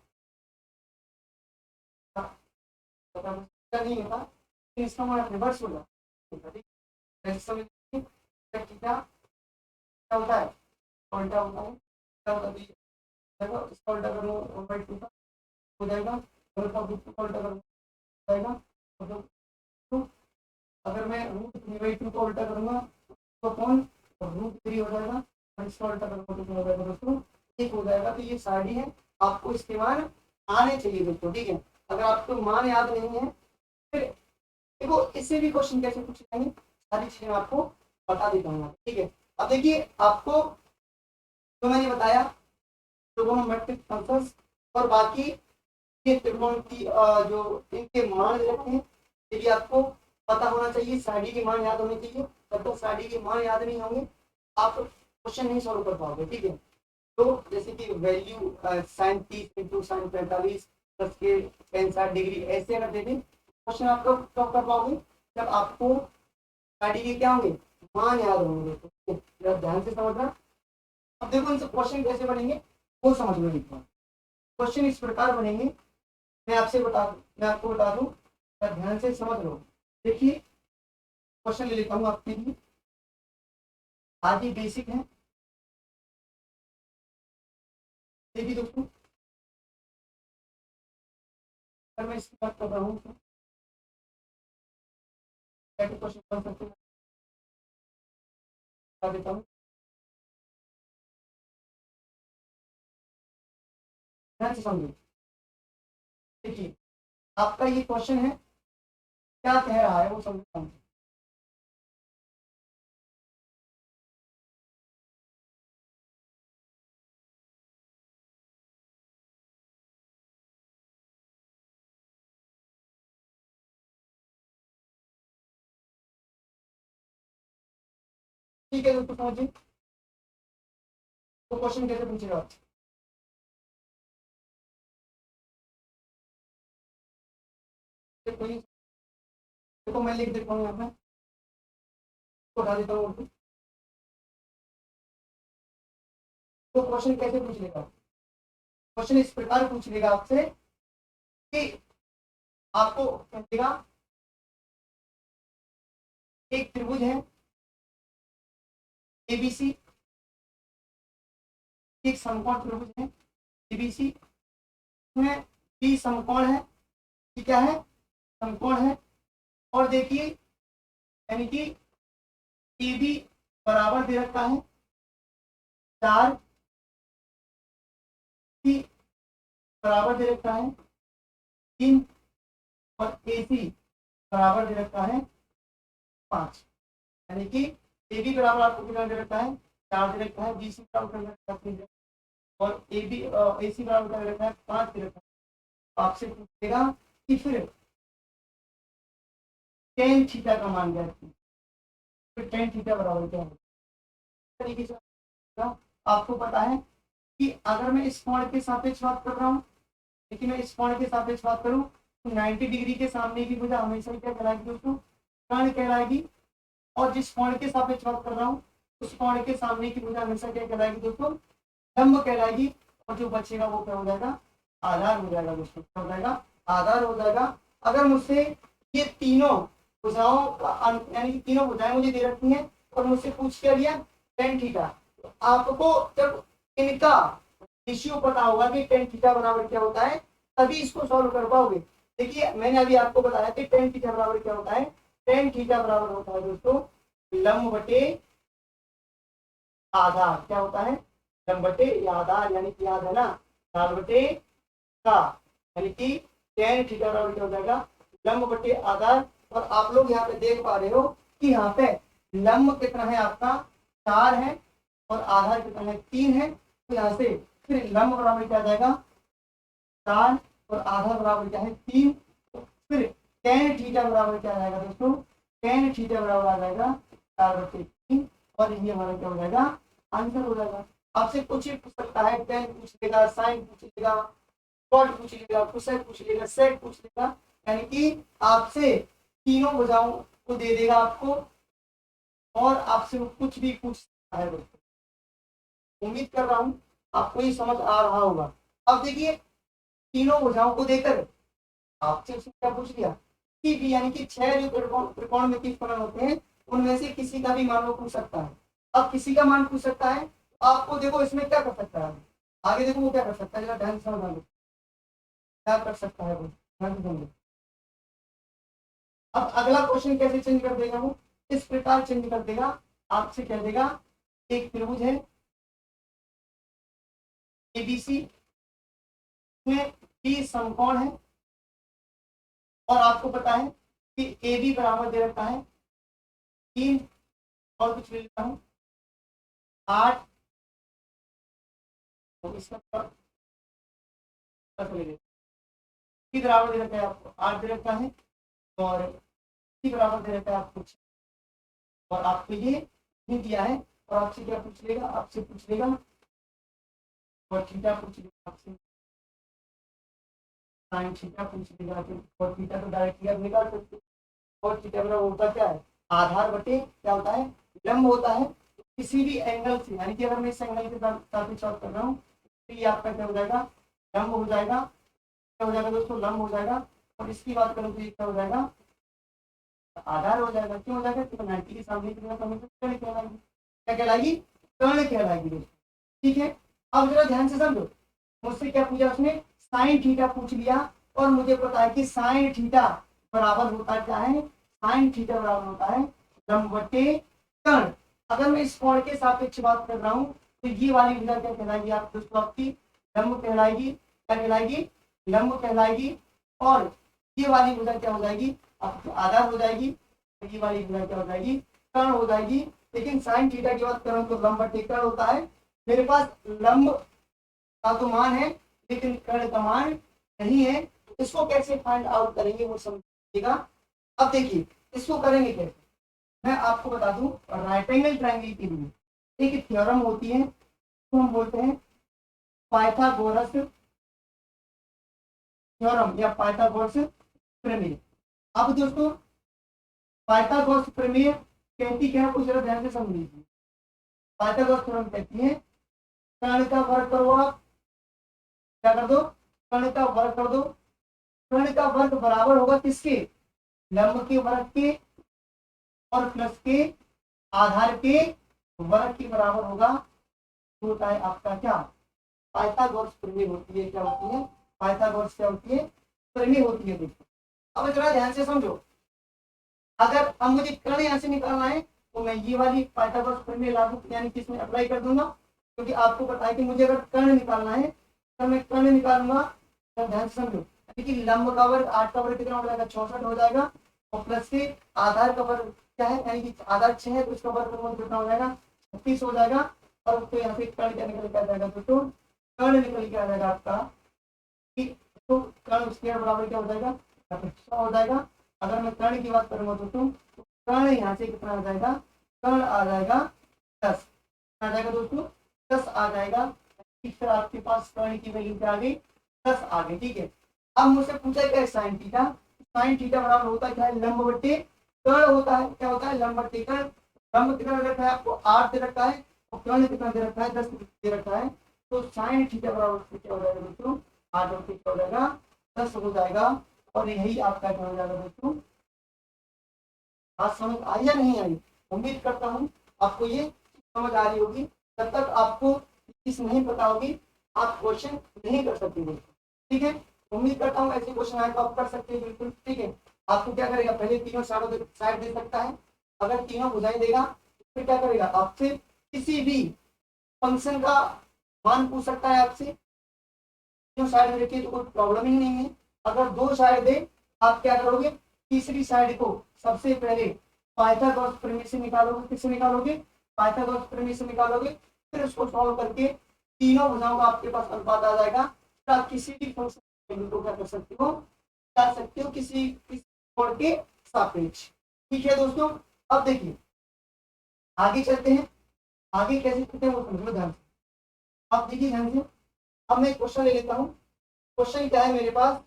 पता नहीं होता, इसका मान रिवर्स होगा, क्या होता है, उल्टा होता है, क्या होता है, इसका उल्टा करूंगा 1/2 का हो जाएगा, और का उल्टा करूंगा जाएगा, तो अगर मैं √3/2 का उल्टा करूंगा तो कौन, √3 हो जाएगा, और इसका उल्टा करूंगा तो क्या हो जाएगा दोस्तों, 1 हो जाएगा। तो ये सारी है, आपको इसके मान आने चाहिए दोस्तों, ठीक है। अगर आपको मान याद नहीं है, फिर देखो इससे भी क्वेश्चन कैसे पूछ जाएंगे, सारी चीजें मैं आपको बता देता हूँ, ठीक है। अब देखिए, आपको जो मैंने बताया ट्रिगोनोमेट्रिक फंक्शंस, और बाकी ये त्रिकोण की जो इनके मान रखे हैं, ये भी आपको पता होना चाहिए, साइड के मान याद होने चाहिए, जब तक साइड के मान याद नहीं होंगे आप क्वेश्चन नहीं सॉल्व कर पाओगे, ठीक है। तो जैसे कि value sine 30 into sine 45 plus के 65 डिग्री, ऐसे अगर देखें क्वेश्चन आप कब कब कर पाओगे, जब आपको गाड़ी के क्या होंगे, मान याद होंगे। तो जरा ध्यान से समझना। अब देखो इनसे क्वेश्चन कैसे बनेंगे वो समझ में नहीं। क्वेश्चन इस प्रकार बनेंगे, मैं आपको बता दूं, ध्यान से समझ लो। देखिए क्वेश्चन ले लेता हूँ आपके लिए, आज ही बेसिक है। देखिए दोस्तों, अगर मैं इसकी बात कर रहा हूँ तो क्या क्वेश्चन कर सकते हैं, बता देता हूँ। ध्यान से समझो। देखिए आपका ये क्वेश्चन है, क्या कह रहा है वो समझता हूँ। ठीक है दोस्तों, समझिए तो क्वेश्चन कैसे पूछेगा आप। देखो देखो मैं लिख देता हूँ यहाँ पे, उठा देता हूँ। तो क्वेश्चन कैसे पूछ लेगा, क्वेश्चन इस प्रकार पूछ लेगा आपसे कि आपको कहेगा एक त्रिभुज है एबीसी, एक समकोण त्रिभुज है एबीसी में बी समकोण है, ये क्या है, समकोण है। और देखिए यानी कि ए बी बराबर दे रखा है 4, सी बराबर दे रखा है 3, और ए सी बराबर दे रखा है 5। यानी कि ए बी बराबर आपको कितना दे रखा है, 4 दे रखा है, बी सी बराबर दे रखा है 3, और ए बी ए सी बराबर दे रखा है 5 दे रखा है। आपसे पूछेगा कि फिर टेन थीटा का मान ज्ञात कीजिए, फिर टेन थीटा बराबर क्या है। तरीके से आपको पता है कि अगर मैं इस कोण के सापेक्ष बात कर रहा हूँ, लेकिन मैं इस कोण के सापेक्ष बात करूँ तो 90 डिग्री के सामने की भुजा हमेशा क्या कहलाएगी दोस्तों, कर्ण कहलाएगी। और जिस कोण के सापेक्ष बात कर रहा हूँ उस कोण के सामने की भुजा हमेशा क्या कहलाएगी दोस्तों, लंब कहलाएगी। और जो बचेगा वो क्या हो जाएगा, आधार हो जाएगा दोस्तों, क्या हो जाएगा, आधार हो जाएगा। अगर मुझसे ये तीनों भुजाओं का यानी कि तीनों भुजाएं मुझे दे रखी हैं और मुझसे पूछ क्या लिया, टेन थीटा, तो आपको जब इनका रेशियो पता होगा कि टेन थीटा बराबर क्या होता है, तभी इसको सॉल्व कर पाओगे। देखिए मैंने अभी आपको बताया कि टेन थीटा बराबर क्या होता है, टेन थीटा बराबर होता है दोस्तों लंब बटे आधार। क्या होता है, लंब बटे आधार, यानी कि याद है ना, 4 बटे का, यानी कि टेन थीटा बराबर क्या हो जाएगा, लंब बटे आधार। और आप लोग यहाँ पे देख पा रहे हो कि यहाँ पे लंब कितना है आपका 4 है और आधार कितना है 3 है। तो यहाँ से फिर लंब बराबर क्या आ जाएगा 4 और आधार बराबर क्या है 3। तो फिर टेन थीटा बराबर क्या आ जाएगा दोस्तों, टेन थीटा बराबर आ जाएगा 4/3, और ये हमारा क्या हो जाएगा, आंसर हो जाएगा। आपसे कुछ ही पूछ सकता है, टेन पूछ लेगा, साइन पूछ लेगा, कॉट पूछ लेगा, कोसेक पूछ लेगा, सेक पूछ लेगा, यानी कि आपसे तीनों भुजाओं को दे देगा आपको, और आपसे वो कुछ भी पूछ सकता है दोस्तों। उम्मीद कर रहा हूँ आपको ये समझ आ रहा होगा। अब देखिए तीनों भुजाओं को देकर आपसे उसने क्या पूछ लिया कि भी, यानी कि 6 जो त्रिकोणमितीय फलन होते हैं उनमें से किसी का भी मान वो पूछ सकता है। अब किसी का मान पूछ सकता है तो आपको देखो इसमें क्या कर सकता है, आगे देखो वो क्या कर सकता है, जरा ध्यान से समझ लो क्या कर सकता है वो, ध्यान से समझो। अब अगला क्वेश्चन कैसे चेंज कर देगा वो, इस प्रकार चेंज कर देगा, आपसे कह देगा एक त्रिभुज है एबीसी में बी समकोण है, और आपको पता है कि ए बी बराबर दे रखा है 3, और कुछ ले लेता हूँ 8, तो इसका बराबर दे रखा है आपको 8 दे रखा है, और बराबर दे रखा है आपको, और आपको ये नहीं दिया है। और आपसे क्या पूछ लेगा, आपसे पूछ लेगा और थीटा पूछ लिया आपसे, साइन थीटा पूछ लिया आपसे, और थीटा तो डायरेक्टली आप निकाल सकते हो। और थीटा बराबर होता क्या है, आधार बटे क्या होता है, लंब होता है। किसी भी एंगल से, यानी कि अगर मैं इस एंगल के साथ सॉल्व कर रहा हूँ तो ये आपका क्या हो जाएगा, लंब हो जाएगा। क्या हो जाएगा दोस्तों, लंब हो जाएगा। और इसकी बात करूँ तो ये क्या हो जाएगा, आधार हो जाएगा। क्यों हो जाएगा, तो 90 के सामने की कर्ण कहलाएगी। क्या कहलाएगी, कर्ण कहलाएगी दोस्तों। ठीक है, अब जरा ध्यान से समझो। मुझसे क्या पूछा उसने, साइन थीटा पूछ लिया, और मुझे पता है कि साइन थीटा बराबर होता क्या है, साइन थीटा बराबर होता है लंब बटे कर्ण। अगर मैं इस कोण के सापेक्ष बात कर रहा हूँ तो ये वाली भुजा क्या कहलाएगी आप दोस्तों, आपकी लंब कहलाएगी। क्या कहलाएगी, लंब कहलाएगी। और ये वाली भुजा क्या हो जाएगी, आपकी आधार हो जाएगी। ये वाली भुजा क्या हो जाएगी, कर्ण हो जाएगी। लेकिन साइन थीटा की बात करूँ तो लंब बटे कर्ण होता है। मेरे पास लंब का तो मान है लेकिन कर्ण का मान नहीं है। इसको कैसे फाइंड आउट करेंगे वो समझिएगा। अब देखिए इसको करेंगे कैसे, मैं आपको बता दूं। राइट एंगल ट्रायंगल के लिए एक थ्योरम होती है, तो हम बोलते हैं पाइथागोरस थ्योरम या पाइथागोरस प्रमेय। अब दोस्तों पाइथागोरस प्रमेय कहती क्या है, कुछ जरा ध्यान से समझ लीजिए। पाइथागोरस थ्योरम कहती है कर्ण का वर्ग करो, आप क्या कर दो, कर्ण का वर्ग कर दो। कर्ण का वर्ग बराबर होगा किसके, लंब के वर्ग के और प्लस के आधार के वर्ग के बराबर होगा। तो होता है आपका क्या, पाइथागोरस प्रमेय होती है। क्या होती है, पाइथागोरस क्या होती है, प्रमेय होती है। देखो अब जरा ध्यान से समझो। अगर अब मुझे कर्ण यहाँ से निकालना है तो मैं ये वाली पाइथागोरस प्रमेय लागू यानी कि इसमें अप्लाई कर दूंगा। क्योंकि आपको पता है कि मुझे अगर कर्ण निकालना है तो मैं कर्ण निकालूंगा। तो ध्यान से समझो, लेकिन लंब का वर्ग 8 का वर्ग कितना हो जाएगा, 64 हो जाएगा। और प्लस से आधार का वर्ग क्या है, यानी कि आधार 6 है तो उसका वर्ग कितना हो जाएगा, 36 हो जाएगा। और तो यहाँ से कर्ण क्या निकल के आ जाएगा दोस्तों, कर्ण निकल के आ जाएगा आपका कि तो कर्ण उसके बराबर क्या हो जाएगा, 100 हो जाएगा। अगर मैं कर्ण की बात करूंगा दोस्तों तो कर्ण यहाँ से कितना आ जाएगा, कर्ण आ जाएगा 10 आ जाएगा दोस्तों, 10 आ जाएगा। फिर आपके पास कर्ण की वैल्यू क्या आ गई, 10 आ गई। ठीक है, अब मुझसे पूछा क्या है साइन थीटा, साइन थीटा बराबर होता है क्या है, लंब बट्टे कर्ण होता है। क्या होता है, लंब बट्टे कर्ण। लंब कितना दे रखा है आपको, 8 दे रखा है, और कर्ण कितना दे रखा है, 10 दे रखा है। तो साइन थीटा बराबर क्या हो जाएगा दोस्तों, 8 और क्या हो जाएगा, 10 हो जाएगा। और यही आपका क्या हो जाएगा दोस्तों, बात समझ आई या नहीं आई। उम्मीद करता हूँ आपको ये समझ आ रही होगी। जब तक आपको चीज नहीं पता होगी आप क्वेश्चन नहीं कर सकते दोस्तों। ठीक है, उम्मीद करता हूँ ऐसे क्वेश्चन आए तो आप कर सकते हैं बिल्कुल। ठीक है, आपको क्या करेगा, पहले तीनों साइड दे सकता है। अगर तीनों बुझाई देगा तो फिर क्या करेगा, आपसे किसी भी फंक्शन का मान पूछ सकता है आपसे। तीनों साइड रखिए तो कोई प्रॉब्लम ही नहीं है। अगर दो साइड दे, आप क्या करोगे, तीसरी साइड को सबसे पहले पाइथागोरस प्रमेय से निकालोगे। किससे निकालोगे, पाइथागोरस प्रमेय से निकालोगे। फिर उसको सॉल्व करके तीनों भुजाओं का आपके पास अनुपात आ जाएगा। फिर आप किसी भी फंक्शन को क्या कर सकते हो, कर सकते हो किसी कोण के सापेक्ष। ठीक है दोस्तों, अब देखिए आगे चलते हैं। आगे कैसे चलते हैं वो समझो ध्यान से। अब देखिए ध्यान से, अब मैं क्वेश्चन ले लेता हूँ। क्वेश्चन क्या है मेरे पास,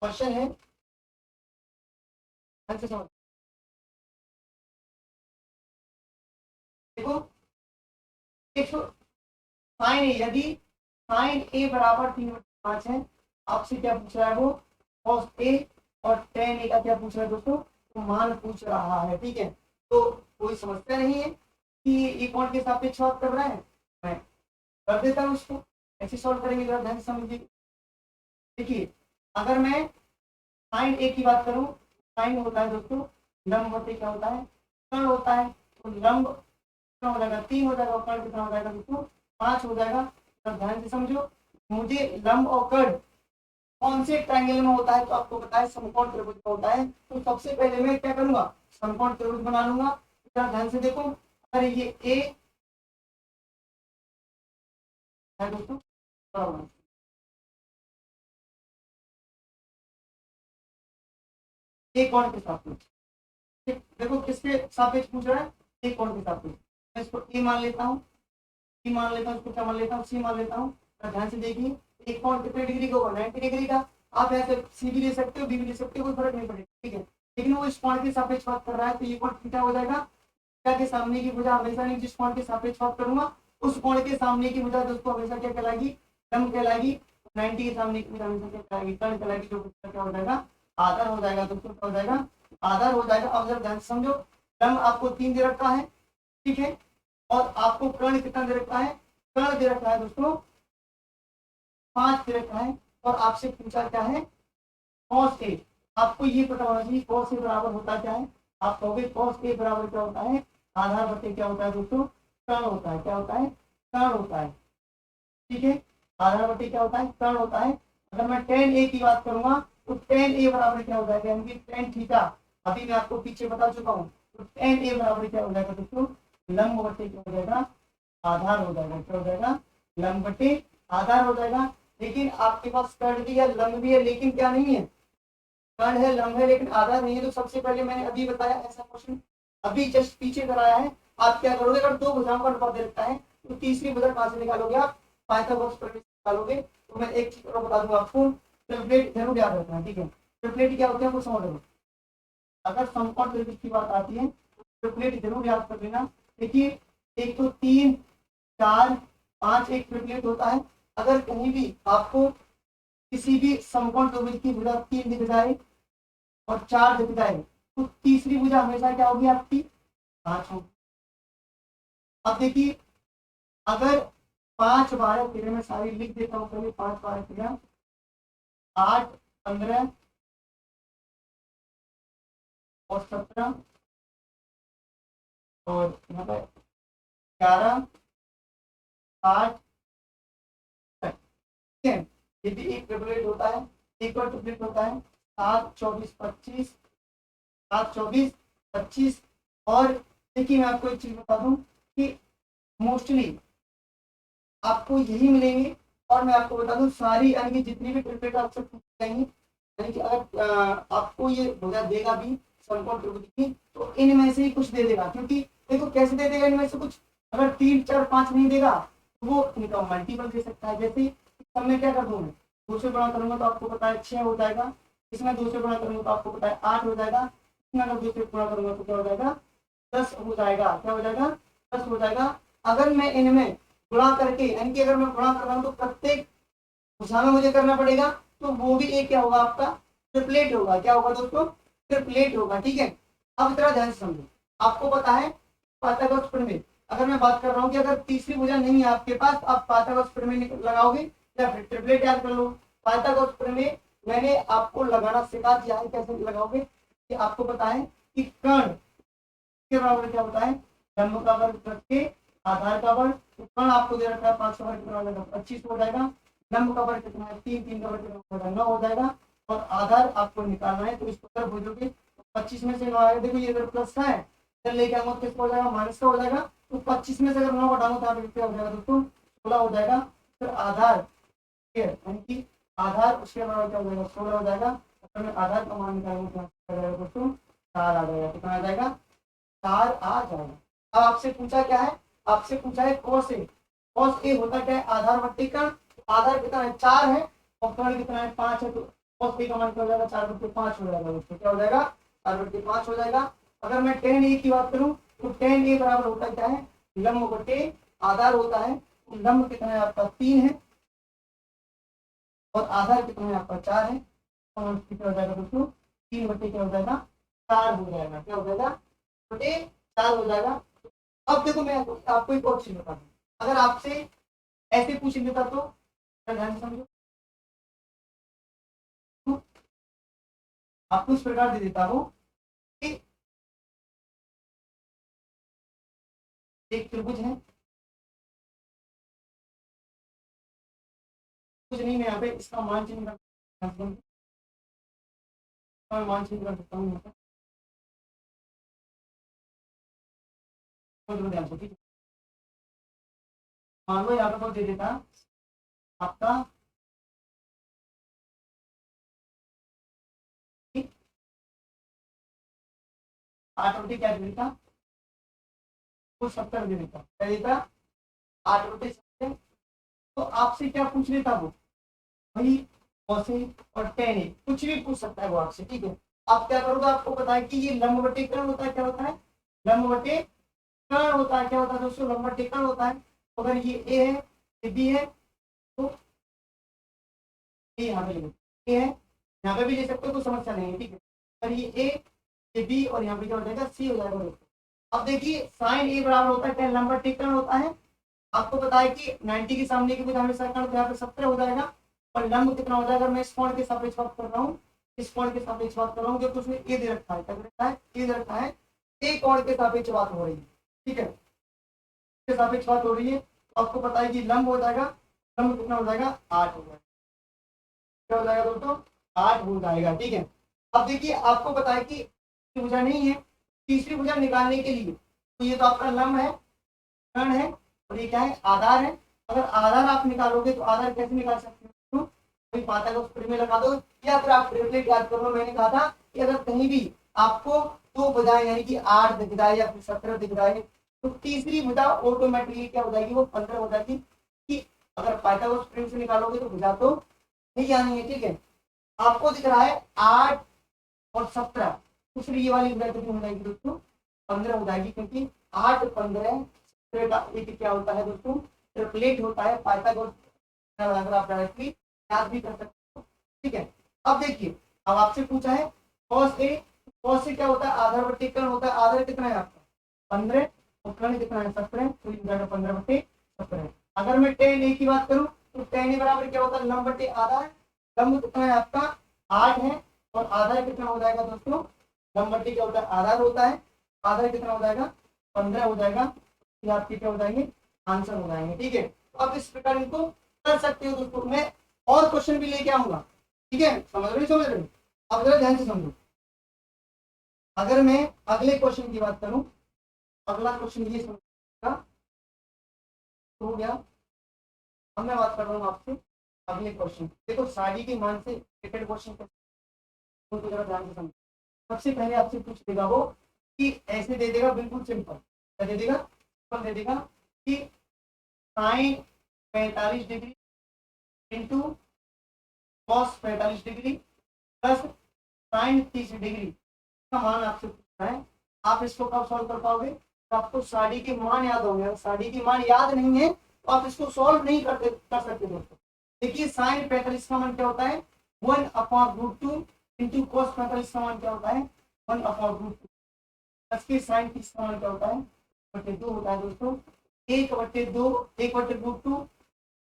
क्वेश्चन है, ध्यान से समझ देखो। एक साइन यदि साइन ए बराबर 3/5 है, आपसे क्या पूछ रहा है वो, कॉस ए। और टेन ए का क्या पूछ रहा है दोस्तों, तो मान पूछ रहा है। ठीक है, तो कोई समस्या नहीं है कि ये कौन के सापेक्ष सॉल्व कर रहा है, मैं कर देता हूँ उसको। ऐसे सॉल्व करेंगे, जरा ध्यान से समझिए। देखिए अगर मैं साइन ए की बात करूँ, साइन होता है दोस्तों लंब बटे क्या होता है, कर्ण होता है। तो लंब कितना हो जाएगा, 3 हो जाएगा, और कर्ण कितना हो जाएगा दोस्तों, 5 हो जाएगा। तो ध्यान से समझो, मुझे लंब और कर्ण कौन से ट्रायंगल में होता है, तो आपको पता है समकोण त्रिभुज में होता है। तो सबसे पहले मैं क्या करूंगा, समकोण त्रिभुज बना लूंगा। जरा ध्यान से देखो, अगर ये ए है दोस्तों, एक कोण के सापेक्ष। देखो किसके सापेक्ष पूछ रहा है, एक कोण के सापेक्ष। मैं इसको ए मान लेता हूँ, सी मान लेता हूँ, इसको क्या मान लेता हूँ, सी मान लेता हूँ। ध्यान से देखिए, एक कोण कितने डिग्री का होगा, 90 डिग्री का। आप ऐसे सी भी ले सकते हो, बी भी ले सकते हो, कोई फर्क नहीं पड़ेगा, ठीक है। लेकिन वो इस कोण के सापेक्ष बात कर रहा है, तो ये कोण थीटा हो जाएगा। थीटा के सामने की भुजा हमेशा नहीं, जिस कोण के सापेक्ष बात करूंगा उस कोण के सामने की भुजा दोस्तों हमेशा क्या कहलाएगी, लंब कहलाएगी। 90 के सामने की भुजा हमेशा क्या कहलाएगी, कर्ण कहलाएगी, जो क्या हो जाएगा, आधार हो जाएगा दोस्तों, क्या हो जाएगा, आधार हो जाएगा। अब जरा ध्यान से समझो, लंब आपको 3 दे रखा है, ठीक है, और आपको कर्ण कितना दे रखा है, कर्ण दे रखा है दोस्तों 5 दे रखा है, और आपसे पूछा क्या है, cos a। आपको ये पता होना चाहिए cos a बराबर होता क्या है। आप कहोगे cos a बराबर क्या होता है, आधार बटे क्या होता है दोस्तों, कर्ण होता है, क्या होता है, कर्ण होता है, ठीक है। आधार बटे क्या होता है, कर्ण होता है। अगर मैं tan a की बात करूंगा तो tan a बराबर क्या हो जाएगा, यानी कि tan थीटा, अभी मैं आपको पीछे बता चुका हूँ, तो tan a बराबर क्या हो जाएगा दोस्तों, लंब बटे क्या हो जाएगा, आधार हो जाएगा, क्या हो जाएगा, लंब बटे आधार हो जाएगा। लेकिन आपके पास कर्ण भी है, लंब भी है, लेकिन क्या नहीं है, कर्ण है, लंब है, लेकिन आधार नहीं है। तो सबसे पहले मैंने अभी बताया ऐसा क्वेश्चन, अभी जस्ट पीछे कराया है। आप क्या करोगे, अगर दो भुजाओं का अनुपात दे रखा है तो तीसरी भुजा कहां से निकालोगे, आप पाइथागोरस प्रमेय से निकालोगे। तो मैं एक चीज और बता दूं आपको, ट्रिपलेट जरूर याद रखना, ठीक है। ट्रिपलेट क्या होते हैं वो समझ लो, अगर समकोण त्रिभुज की बात आती है तो ट्रिपलेट जरूर याद कर लेना। देखिए, एक तो 3 4 5 एक ट्रिपलेट होता है। अगर कहीं भी आपको किसी भी समकोण त्रिभुज की भुजा 3 दिख जाए और 4 दिख जाए तो तीसरी भुजा हमेशा क्या होगी, आपकी 5 होगी। अब देखिए, अगर 5 12 13, में सारी लिख देता हूँ पहले, 5 12 13, 8 15 और 17, और यहाँ पर 11 8, ठीक है। ये भी एक ट्रिपलेट होता है, एक और ट्रिपलेट होता है 7 24 25, 7 24 25। और देखिए, मैं आपको एक चीज बता दूं कि मोस्टली आपको यही मिलेंगे। और मैं आपको बता दूं, सारी यानी कि जितनी भी ट्रिपलेट आपसे पूछी जाएंगी, यानी कि अगर आपको ये भुजा देगा भी समकोण त्रिभुज की, तो इनमें से ही कुछ दे देगा। क्योंकि देखो कैसे दे देगा इनमें से कुछ, अगर 3 4 5 नहीं देगा तो वो इनका मल्टीपल दे सकता है। जैसे सब में क्या कर दूं मैं, 2 से गुणा करूंगा तो आपको पता है 6 हो जाएगा, इसमें 2 से गुणा करूंगा तो आपको पता है 8 हो जाएगा, इसमें अगर 2 से गुणा करूंगा तो क्या हो जाएगा, 10 हो जाएगा, क्या हो जाएगा, 10 हो जाएगा। अगर मैं इनमें गुणा करके, यानी कि अगर मैं गुणा कर रहा हूँ तो प्रत्येक भुजा में मुझे करना पड़ेगा, तो वो भी एक क्या होगा, आपका ट्रिपलेट होगा। क्या होगा दोस्तों, ट्रिपलेट होगा, ठीक है। अब जरा ध्यान से समझो, आपको पता है पाइथागोरस प्रमेय, अगर मैं बात कर रहा हूँ कि अगर तीसरी भुजा नहीं है आपके पास, आप पाइथागोरस प्रमेय लगाओगे या फिर ट्रिपलेट याद कर लो। पाइथागोरस प्रमेय मैंने आपको लगाना सिखा दिया है, कैसे लगाओगे, कि आपको पता है कि कर्ण के बराबर क्या होता है, लंब का वर्ग करके आधार का वर्ग। तो कर्ण आपको दे रखा है 5 का वर्ग कितना हो जाएगा, 25 हो जाएगा। लंब का वर्ग कितना है, 3 3 का वर्ग कितना हो जाएगा, 9 हो जाएगा। और आधार आपको निकालना है, तो इसको अगर भूलोगे तो 25 में से 9 आएगा। देखो ये अगर प्लस का है तो लेके आऊंगा तो किसका हो जाएगा, माइनस का हो जाएगा। तो 25 में से अगर 9 घटाऊंगा तो यहाँ पे क्या हो जाएगा दोस्तों, 16 हो जाएगा। फिर आधार यानी कि आधार उसके बराबर क्या हो जाएगा, 16 हो जाएगा। अगर मैं आधार का मान निकालूंगा तो क्या हो जाएगा दोस्तों, 4 आ जाएगा। कितना आ जाएगा, 4 आ जाएगा। अब आपसे पूछा क्या है, आपसे पूछा है cos a। cos a होता क्या है, आधार बट्टे कर्ण। आधार कितना है, 4 है, और कर्ण कितना है, 5 है। तो cos a का मान क्या हो जाएगा, 4 बट्टे 5 हो जाएगा दोस्तों, क्या हो जाएगा, 4 बट्टे 5 हो जाएगा। अगर मैं tan a की बात करूं तो tan a बराबर होता क्या है, लंब बट्टे आधार होता है। तो लंब कितना है आपका, 3 है, और आधार कितना है आपका, 4 है। तो कितना हो जाएगा दोस्तों, 3 बट्टे क्या हो जाएगा, 4 हो जाएगा। क्या हो जाएगा, बटे 4 हो जाएगा। अब देखो, मैं आपको एक और चीज बता दूं, अगर आपसे ऐसे पूछ लेता तो ध्यान से समझो, तो आपको इस प्रकार दे देता हूं कि एक त्रिभुज है, कुछ नहीं, मैं यहाँ पे इसका मान चिन्ह कर सकता हूं, मान चिन्ह कर सकता हूँ यहाँ पे, ध्यान से, ठीक है। मान लो यहाँ पे दे देता आपका 8 क्या दे देता, वो 70 दे देता, क्या देता 8/70। तो आपसे क्या पूछ लेता वो, भाई कोसेक और टेन ए, कुछ भी पूछ सकता है वो आपसे, ठीक है। आप क्या करोगे, आपको पता है कि ये लंब बटे कर्ण होता है, क्या होता है लंब बटे कर्ण होता है, क्या होता है दोस्तों लंब बटे कर्ण होता है। तो अगर ये ए है ये बी है तो ए यहाँ पे लिखो, ए है यहाँ पे भी ले सकते हो, कोई समस्या नहीं है, ठीक है। अगर ये बी और यहाँ पे क्या हो जाएगा सी हो जाएगा दोस्तों। अब देखिए साइन ए बराबर होता है क्या लंब बटे कर्ण होता है। आपको पता है कि 90 के सामने की भुजा हमेशा कर्ण, तो यहाँ पे 70 हो जाएगा। और लंब कितना हो जाएगा, मैं इस कोण के सापेक्ष बात कर रहा हूँ, इस कोण के सापेक्ष बात कर रहा हूँ, क्योंकि उसमें ए दे रखा है, क्या दे रखा है ए दे रखा है, ए कोण के सापेक्ष बात हो रही है, ठीक है, के सापेक्ष बात हो रही है। तो आपको पता है कि लंब हो जाएगा, लंब कितना हो जाएगा 8 हो जाएगा, क्या हो जाएगा दोस्तों 8 हो जाएगा, ठीक है। अब देखिए आपको पता है कि भुजा नहीं है, तीसरी भुजा निकालने के लिए, तो ये तो आपका लंब है, कर्ण है, और ये क्या है आधार है। अगर आधार आप निकालोगे तो आधार कैसे निकाल सकते हो, कोई पाइथागोरस प्रमेय लगा दो, या फिर आप ट्रिपलेट याद कर लो। मैंने कहा था कि अगर कहीं भी आपको दो भुजाएं यानी कि 8 दिख रहा है या फिर 17 दिख रहा है, तो तीसरी भुजा ऑटोमेटिकली क्या हो जाएगी, वो 15 हो जाएगी। कि अगर पाइथागोरस प्रमेय से निकालोगे तो भुजा तो नहीं आनी है, ठीक है। आपको दिख रहा है 8 और 17, दूसरी ये वाली भुजा कितनी हो जाएगी दोस्तों 15 हो जाएगी, क्योंकि 8 15 का एक क्या होता है दोस्तों ट्रिपलेट होता है। पाइथागोरस अगर आप डायरेक्टली याद भी कर सकते हो, ठीक है। अब देखिए अब आपसे पूछा है cos ए, cos से क्या होता है आधार बटे कर्ण होता है। आधार कितना है आपका 15 और कर्ण कितना है 17, तो ये जाएगा 15/17। अगर मैं tan ए की बात करूं तो tan ए बराबर क्या होता है लंब बटे आधार। लंब कितना है आपका 8 है, और आधार कितना हो जाएगा दोस्तों लंब बटे क्या होता है आधार होता है, आधार कितना हो जाएगा 15 हो जाएगा। ये आपके क्या हो जाएंगे आंसर हो जाएंगे, ठीक है। तो आप इस प्रकार इनको कर सकते हो दोस्तों। मैं और क्वेश्चन भी लेके आऊंगा, ठीक है, समझ रहे अब जरा ध्यान से समझो। अगर मैं अगले क्वेश्चन की बात करूं, अगला क्वेश्चन ये समझ हो गया। अब मैं बात कर रहा हूँ आपसे अगले क्वेश्चन। देखो साड़ी के मान से रिलेटेड क्वेश्चन तो जरा ध्यान से समझो। सबसे पहले आपसे पूछ देगा वो कि ऐसे दे देगा बिल्कुल सिंपल, क्या दे देगा सिंपल दे देगा कि sine 45 degree into cos 45 degree plus sine 30 degree का मान आपसे पूछना है। आप इसको कब सॉल्व कर पाओगे, तो आपको साड़ी के मान याद होंगे। साड़ी के मान याद नहीं है तो आप इसको सॉल्व नहीं कर सकते दोस्तों। देखिए साइन 45 का मान क्या होता है 1/√2 इंटू कॉस 45 का मान क्या होता है 1/√2 प्लस के साइन 30 का मान क्या होता है 1/2 होता है दोस्तों। 1/2 1/√2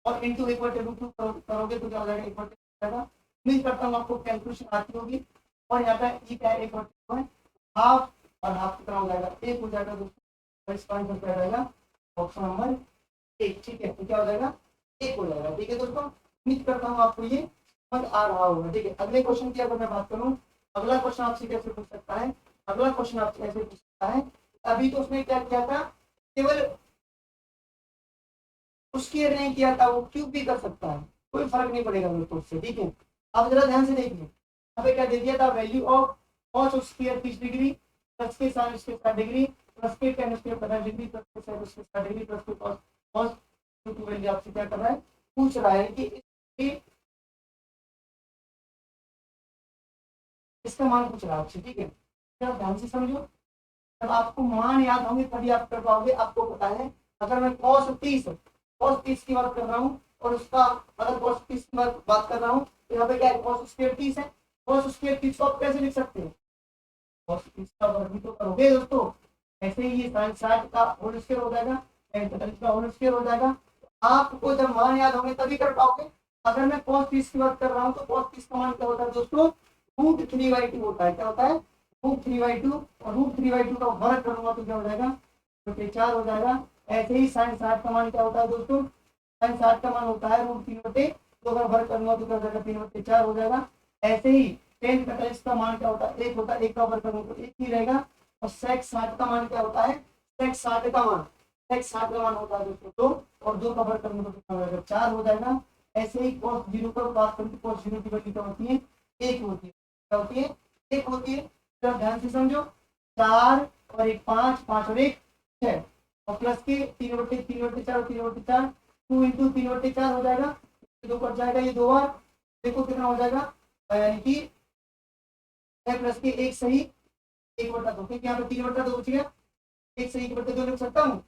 और इंटू 1/√2 करोगे तो क्या हो जाएगा 1/2 जाएगा। उम्मीद करता हूँ आपको कैलकुलेशन आती होगी। और यहाँ पे क्या है 1/2 है, हाफ और हाफ कितना हो जाएगा 1 हो जाएगा दोस्तों। इसका आंसर क्या रहेगा ऑप्शन नंबर 1, ठीक है। तो क्या हो जाएगा 1 हो जाएगा, ठीक है दोस्तों। उम्मीद करता हूँ आपको ये समझ आ रहा होगा, ठीक है। अगले क्वेश्चन की अगर मैं बात करूँ, अगला क्वेश्चन आपसे कैसे पूछ सकता है, अगला क्वेश्चन आपसे कैसे पूछ सकता है। अभी तो उसने क्या किया था केवल उसकी नहीं किया था, वो क्यूब भी कर सकता है, कोई फर्क नहीं पड़ेगा दोस्तों उससे, ठीक है। अब जरा ध्यान से देखिए यहाँ पे क्या दे दिया था value of cos square 30 degree plus के साइन स्क्वायर 60 डिग्री प्लस के tan स्क्वायर 50 डिग्री प्लस के साइन स्क्वायर 60 डिग्री प्लस के कॉस की वैल्यू आपसे क्या कर रहा है पूछ रहा है कि इसका मान पूछ रहा है आपसे, ठीक है। क्या ध्यान से समझो, जब आपको मान याद होंगे तभी आप कर पाओगे। आपको पता है अगर मैं cos 30 की बात कर रहा हूँ और उसका अगर cos 30 की बात कर रहा हूँ तो यहाँ पे क्या है cos स्क्वायर 30 है। cos स्क्वायर 30 को आप कैसे लिख सकते हैं, cos 30 का वर्ग भी तो करोगे दोस्तों। ऐसे ही ये sin 60 का होल स्क्वायर हो जाएगा, tan 45 का होल स्क्वायर हो जाएगा। आपको जब मान याद होंगे तभी कर पाओगे। अगर मैं cos 30 की बात कर रहा हूँ तो cos 30 का मान क्या होता है दोस्तों √3/2 होता है। क्या होता है √3/2 और √3/2 का वर्ग करूंगा तो क्या हो जाएगा तो 4 हो जाएगा। ऐसे ही sin 60 का मान क्या होता है दोस्तों, sin 60 का मान होता है √3/2 अगर वर्ग करूंगा तो क्या हो जाएगा 3/4 हो जाएगा। ऐसे ही tan 45 का मान क्या होता है 1 होता है, 1 का वर्ग करूंगा तो 1 ही रहेगा। और sec 60 का मान क्या होता है sec 60 का मान होता है दोस्तों 2 और 2 का वर्ग करूंगा तो कितना हो जाएगा 4 हो जाएगा। ऐसे ही cos 0 पर बात करूं तो cos 0 की वैल्यू क्या होती है 1 होती है, क्या होती है 1 होती है। तो ध्यान से समझो 4 और 1 5, 5 और 1 6 और प्लस के 3/4 3/4 2 इंटू 3/4 हो जाएगा, 2 कट जाएगा, ये 2 बार देखो कितना हो जाएगा, यानी कि प्लस के 1 सही 1/2, क्योंकि यहाँ पे 3/2 बच गया, 1 सही 1/2 लिख सकता हूँ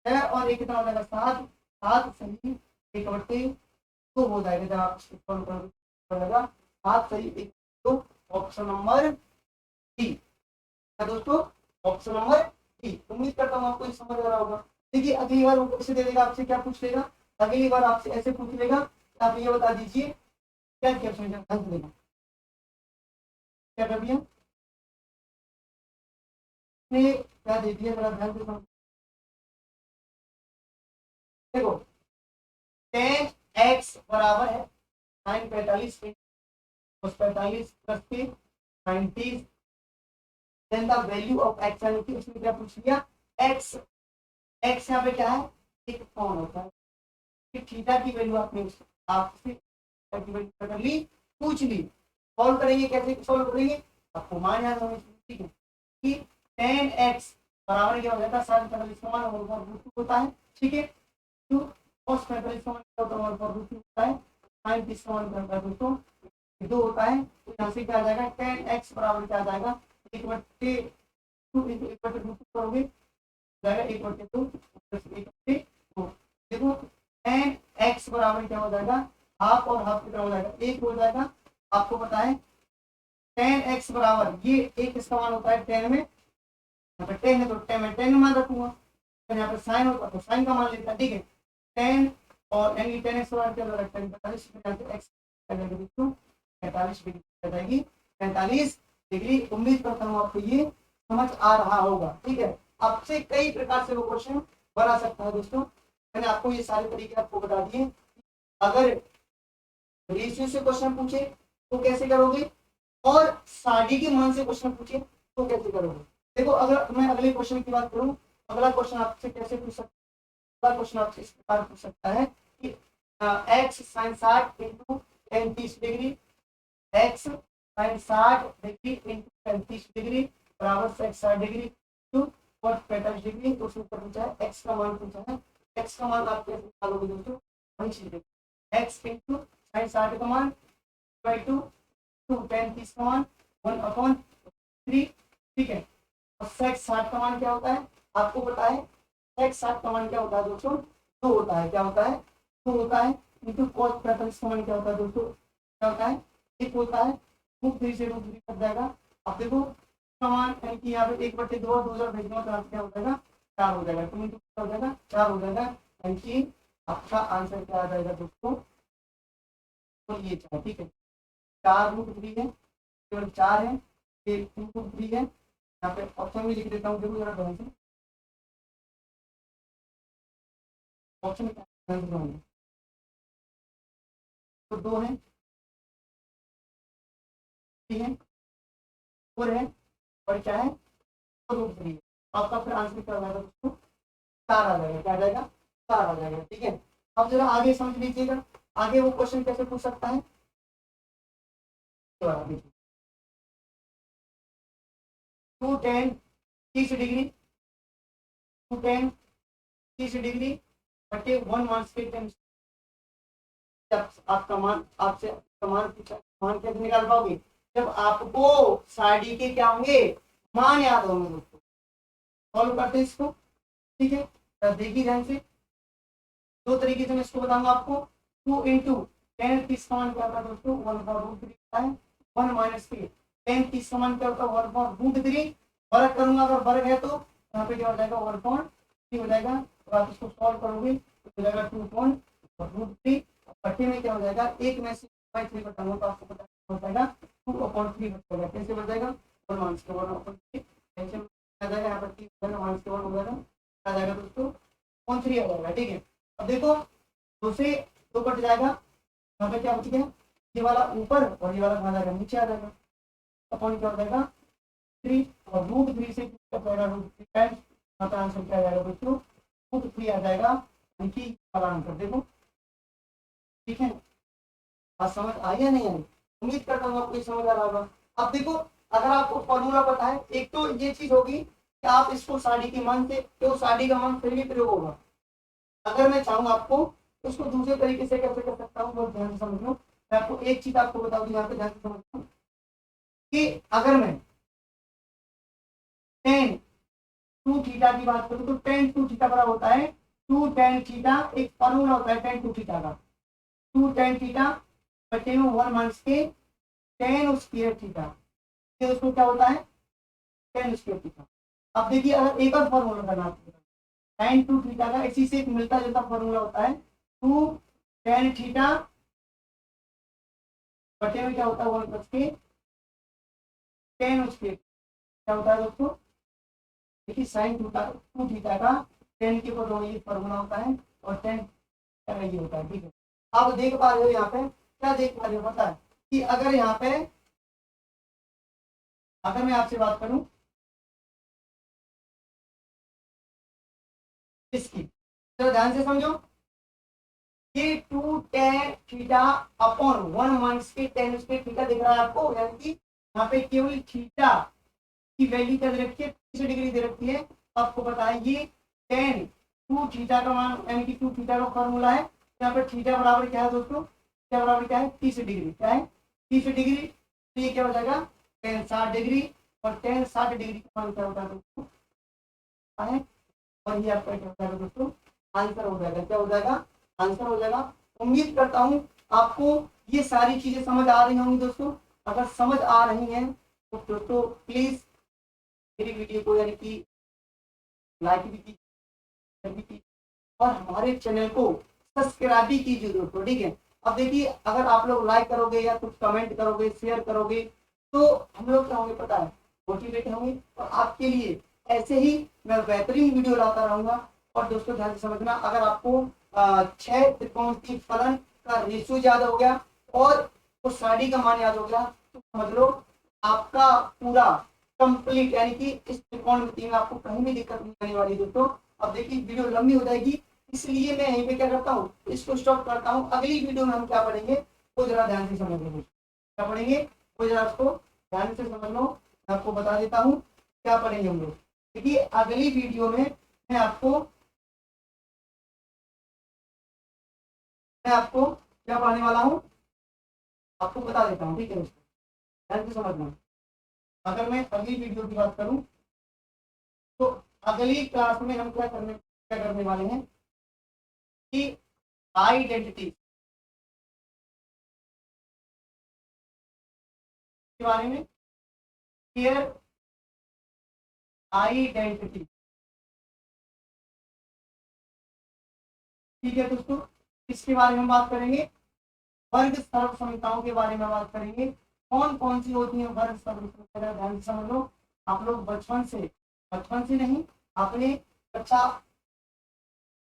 है, और एक कितना हो जाएगा 7 7 सही 1/2 हो जाएगा। जब आप सॉल्व करोगे 7 सही 1, तो ऑप्शन नंबर डी है दोस्तों, ऑप्शन नंबर डी। उम्मीद करता हूँ आपको समझ आ रहा होगा। देखिए अगली बार वो कैसे दे देगा, आपसे क्या पूछ लेगा, अगली बार आपसे ऐसे पूछ लेगा, आप ये बता दीजिए क्या क्या ध्यान देगा, क्या कर दिया क्या दे दिया, जरा ध्यान से देखो। 10x बराबर है sin 45 45 प्लस के 90, then the value of x, यानी कि इसमें क्या पूछ लिया, x x यहाँ पे क्या है, एक कौन होता है, कि थीटा की वैल्यू आपने आपसे कर ली, पूछ ली। सॉल्व करेंगे, कैसे सॉल्व करेंगे, आपको मान याद होना चाहिए, ठीक है, कि 10x बराबर क्या हो जाता है, sin 45 का मान होता है, ठीक है, टू cos 45 का मान क्या होता है, sin 30 का मान क्या होता है दोस्तों 2 होता है। तो यहाँ से क्या आ जाएगा, 10x बराबर क्या आ जाएगा, 1/2 करोगे जाएगा 1/2 प्लस 1/2। देखो 10x बराबर क्या हो जाएगा, हाफ और हाफ कितना हो जाएगा, 1 हो जाएगा। आपको पता है 10x बराबर ये एक इसका मान होता है 10 में, यहाँ पे 10 है तो 10 में 10 मान रखूंगा, तो यहाँ पे साइन होता तो साइन का मान लेता है, ठीक है। 10 और यानी 10x बराबर क्या होगा, 45 x आ जाएगी दोस्तों 45 डिग्री आ जाएगी, 45 डिग्री। उम्मीद करता हूँ आपको ये समझ आ रहा होगा, ठीक है। आपसे कई प्रकार से वो क्वेश्चन बना सकता है दोस्तों, मैंने आपको ये सारे तरीके आपको बता दिए। अगर रेशियो से क्वेश्चन पूछे तो कैसे करोगे, और साड़ी के मान से क्वेश्चन पूछे तो कैसे करोगे। देखो अगर मैं अगले क्वेश्चन की बात करूं, अगला क्वेश्चन आपसे कैसे पूछ सकता है, अगला क्वेश्चन आपसे इस प्रकार पूछ सकता है कि x sin 60 into 30 degree, x sin 60 degree into 35 degree बराबर से 60 डिग्री टू 45 डिग्री। तो उसमें पूछा है x का मान पूछा है, x का मान आप कैसे निकालोगे दोस्तों, वही चीज x इंटू sin 60 का मान बाई 2 टू tan 30 का मान 1/3, ठीक है। और sec 60 का मान क्या होता है, आपको पता है sec 60 का मान क्या होता है दोस्तों, 2 होता है, क्या होता है 2 होता है, इंटू cos 45 का मान क्या होता है दोस्तों, क्या होता है 1 होता है, √3 से √3 कट जाएगा। अब देखो मान यानी कि यहाँ पे 1/2 और 2 भेजना तो क्या हो जाएगा 4 हो जाएगा, 2 इंटू हो जाएगा 4 हो जाएगा, यानी कि आपका आंसर क्या आ जाएगा दोस्तों, तो ये 4, ठीक है। 4√3 है, केवल 4 है, ये 2√3 है, यहाँ पे ऑप्शन भी लिख देता हूँ, देखो जरा ध्यान से ऑप्शन तो 2 है, 3 है, 4 है, और क्या है 2√3 है। आपका फिर आंसर क्या आ जाएगा दोस्तों 4 आ जाएगा, क्या आ जाएगा 4 आ जाएगा, ठीक है। अब जरा आगे समझ लीजिएगा, आगे वो क्वेश्चन कैसे पूछ सकता है, तो आगे 2tan 30 डिग्री 2tan 30 डिग्री बटे 1 माइनस के टाइम्स, जब आपका मान आपसे मान पूछा, मान कैसे निकाल पाओगे, जब आपको साड़ी के क्या होंगे मान याद होंगे दोस्तों। सॉल्व करते हैं इसको, ठीक है। तो देखिए ध्यान से, दो तरीके से मैं इसको बताऊंगा आपको। 2 इंटू 10 30 का मान क्या होता है दोस्तों 1/√3 होता है, 1 माइनस के 10 30 का मान क्या होता है 1/√3, वर्ग करूंगा, अगर वर्ग है तो यहाँ पे क्या हो जाएगा 1/3 हो जाएगा, तो आप इसको सॉल्व करोगे तो हो जाएगा 2/√3, बटे में क्या हो जाएगा, एक में से 3 घटाऊंगा तो आपको पता हो जाएगा 2/3 बचेगा, कैसे बचेगा 1 माइनस के 1/3 टेंशन आ जाएगा, यहाँ पर 3 माइनस के 1 हो जाएगा, आ जाएगा दोस्तों 3 आ जाएगा, ठीक है। अब देखो दूसरे 2 कट जाएगा, यहाँ पे क्या बच गया, ये वाला ऊपर और ये वाला कहाँ जाएगा नीचे आ जाएगा, अपॉन क्या हो जाएगा 3 और √3 से क्या जाएगा √3 टाइम्स, यहाँ का आंसर क्या आ जाएगा दोस्तों √3 आ जाएगा, यानी कि वाला आंसर देखो, ठीक है। बात समझ आई या नहीं आई, उम्मीद करता हूँ आपको समझ आ रहा होगा। अब देखो अगर आपको फॉर्मूला पता है, एक तो ये चीज होगी कि कि आप इसको साड़ी के मान से, तो साड़ी का मान फिर भी प्रयोग होगा। अगर मैं चाहूँ आपको उसको दूसरे तरीके से कैसे कर सकता हूँ, बहुत ध्यान से समझ लो। मैं आपको एक चीज आपको बता दूं, यहाँ पे ध्यान से समझ लो कि अगर मैं टेन टू थीटा की बात करूँ तो टेन टू थीटा बराबर होता है टू टेन थीटा, एक फॉर्मूला होता है टेन टू थीटा का, टू टेन थीटा बटे में वन माइनस के टेन स्क्वायर थीटा, ये उसको क्या होता है टेन स्क्वायर थीटा। अब देखिए अगर एक और फॉर्मूला करना आपको, टेन टू थीटा का इसी से एक मिलता जुलता फॉर्मूला होता है टू टेन थीटा बटे में क्या होता है वन प्लस के टेन स्क्वायर, क्या होता है दोस्तों, देखिए साइन टू थीटा का टेन के ऊपर ये फॉर्मूला होता है और टेन का ये होता है। ठीक है, आप देख पा रहे हो यहाँ पे, क्या देख पा रहे हो पता है कि अगर यहाँ पे अगर मैं आपसे बात करूं इसकी, तो ध्यान से समझो, ये two tan theta upon one minus के टेन स्क्वायर थीटा दिख रहा है आपको, यानी कि यहाँ पे केवल थीटा की वैल्यू क्या दे रखी है, 30 डिग्री दे रखी है। आपको पता है ये टेन टू थीटा का मान यानी कि टू थीटा का फॉर्मूला है, यहाँ पर थीटा बराबर क्या है दोस्तों, थीटा बराबर क्या है 30 डिग्री, क्या है 30 डिग्री, तो ये क्या हो जाएगा टेन 60 डिग्री, और टेन 60 डिग्री का मान क्या होता है दोस्तों है, और ये आपका क्या हो जाएगा दोस्तों आंसर हो जाएगा, क्या हो जाएगा आंसर हो जाएगा। उम्मीद करता हूँ आपको ये सारी चीजें समझ आ रही होंगी दोस्तों। अगर समझ आ रही हैं तो दोस्तों प्लीज मेरी वीडियो को यानी कि लाइक भी कीजिए और हमारे चैनल को सब्सक्राइब भी कीजिए दोस्तों। ठीक है, अब देखिए अगर आप लोग लाइक करोगे या कुछ कमेंट करोगे शेयर करोगे तो हम लोग क्या होंगे पता है मोटिवेट होंगे, और आपके लिए ऐसे ही मैं बेहतरीन वीडियो लाता रहूंगा। और दोस्तों ध्यान से समझना, अगर आपको 6 त्रिकोणमितीय फलन का रेशियो याद हो गया और उस साड़ी का मान याद हो गया तो समझ लो आपका पूरा कंप्लीट, यानी कि इस त्रिकोणमिति में आपको कहीं भी दिक्कत नहीं आने वाली दोस्तों। अब देखिए वीडियो लंबी हो जाएगी, इसलिए मैं यहीं पे क्या करता हूँ इसको स्टॉप करता हूँ। अगली वीडियो में हम क्या पढ़ेंगे वो जरा ध्यान से समझ लो, क्या पढ़ेंगे वो जरा उसको ध्यान से समझ लो। मैं आपको बता देता हूँ क्या पढ़ेंगे हम लोग। देखिए अगली वीडियो में मैं आपको क्या पढ़ाने वाला हूँ आपको बता देता हूँ। ठीक है दोस्तों, ध्यान से समझना। अगर मैं अगली वीडियो की बात करूं तो अगली क्लास में हम क्या करने वाले हैं कि आइडेंटिटी के बारे में, क्लियर आइडेंटिटी। ठीक है दोस्तों, इसके बारे में बात करेंगे। वर्ग सर्वसमताओं के बारे में बात करेंगे, कौन कौन सी होती है वर्ग सर्वसमता, ध्यान से समझ लो। आप लोग बचपन से नहीं आपने अच्छा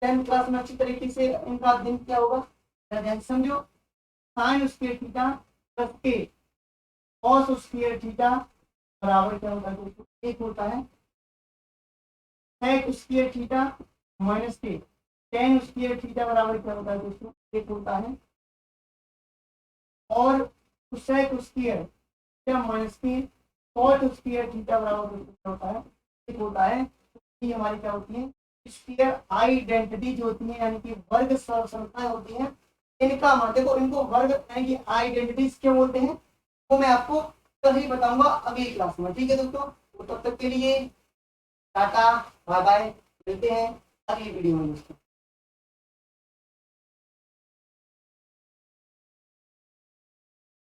10th क्लास में अच्छी तरीके से इनका अध्ययन किया होगा, ध्यान से समझो। साइन स्क्वायर थीटा प्लस के कॉस स्क्वायर थीटा बराबर क्या होता है दोस्तों, एक होता है सेक स्क्वायर थीटा माइनस के टेन स्क्वायर थीटा बराबर क्या होता है दोस्तों, एक होता है, और सेक स्क्वायर थीटा माइनस के कॉट स्क्वायर थीटा बराबर क्या होता है, एक होता है। ये हमारी क्या होती है स्क्वायर आइडेंटिटी जो होती है, यानी कि वर्ग सर्वसमताएं होती हैं। इनका मान देखो, इनको वर्ग यानी कि आइडेंटिटीज क्यों बोलते हैं वो मैं आपको कल ही बताऊंगा अगली क्लास में। ठीक है दोस्तों, तो तब तक के लिए टाटा बाय बाय, मिलते हैं अगली वीडियो में दोस्तों।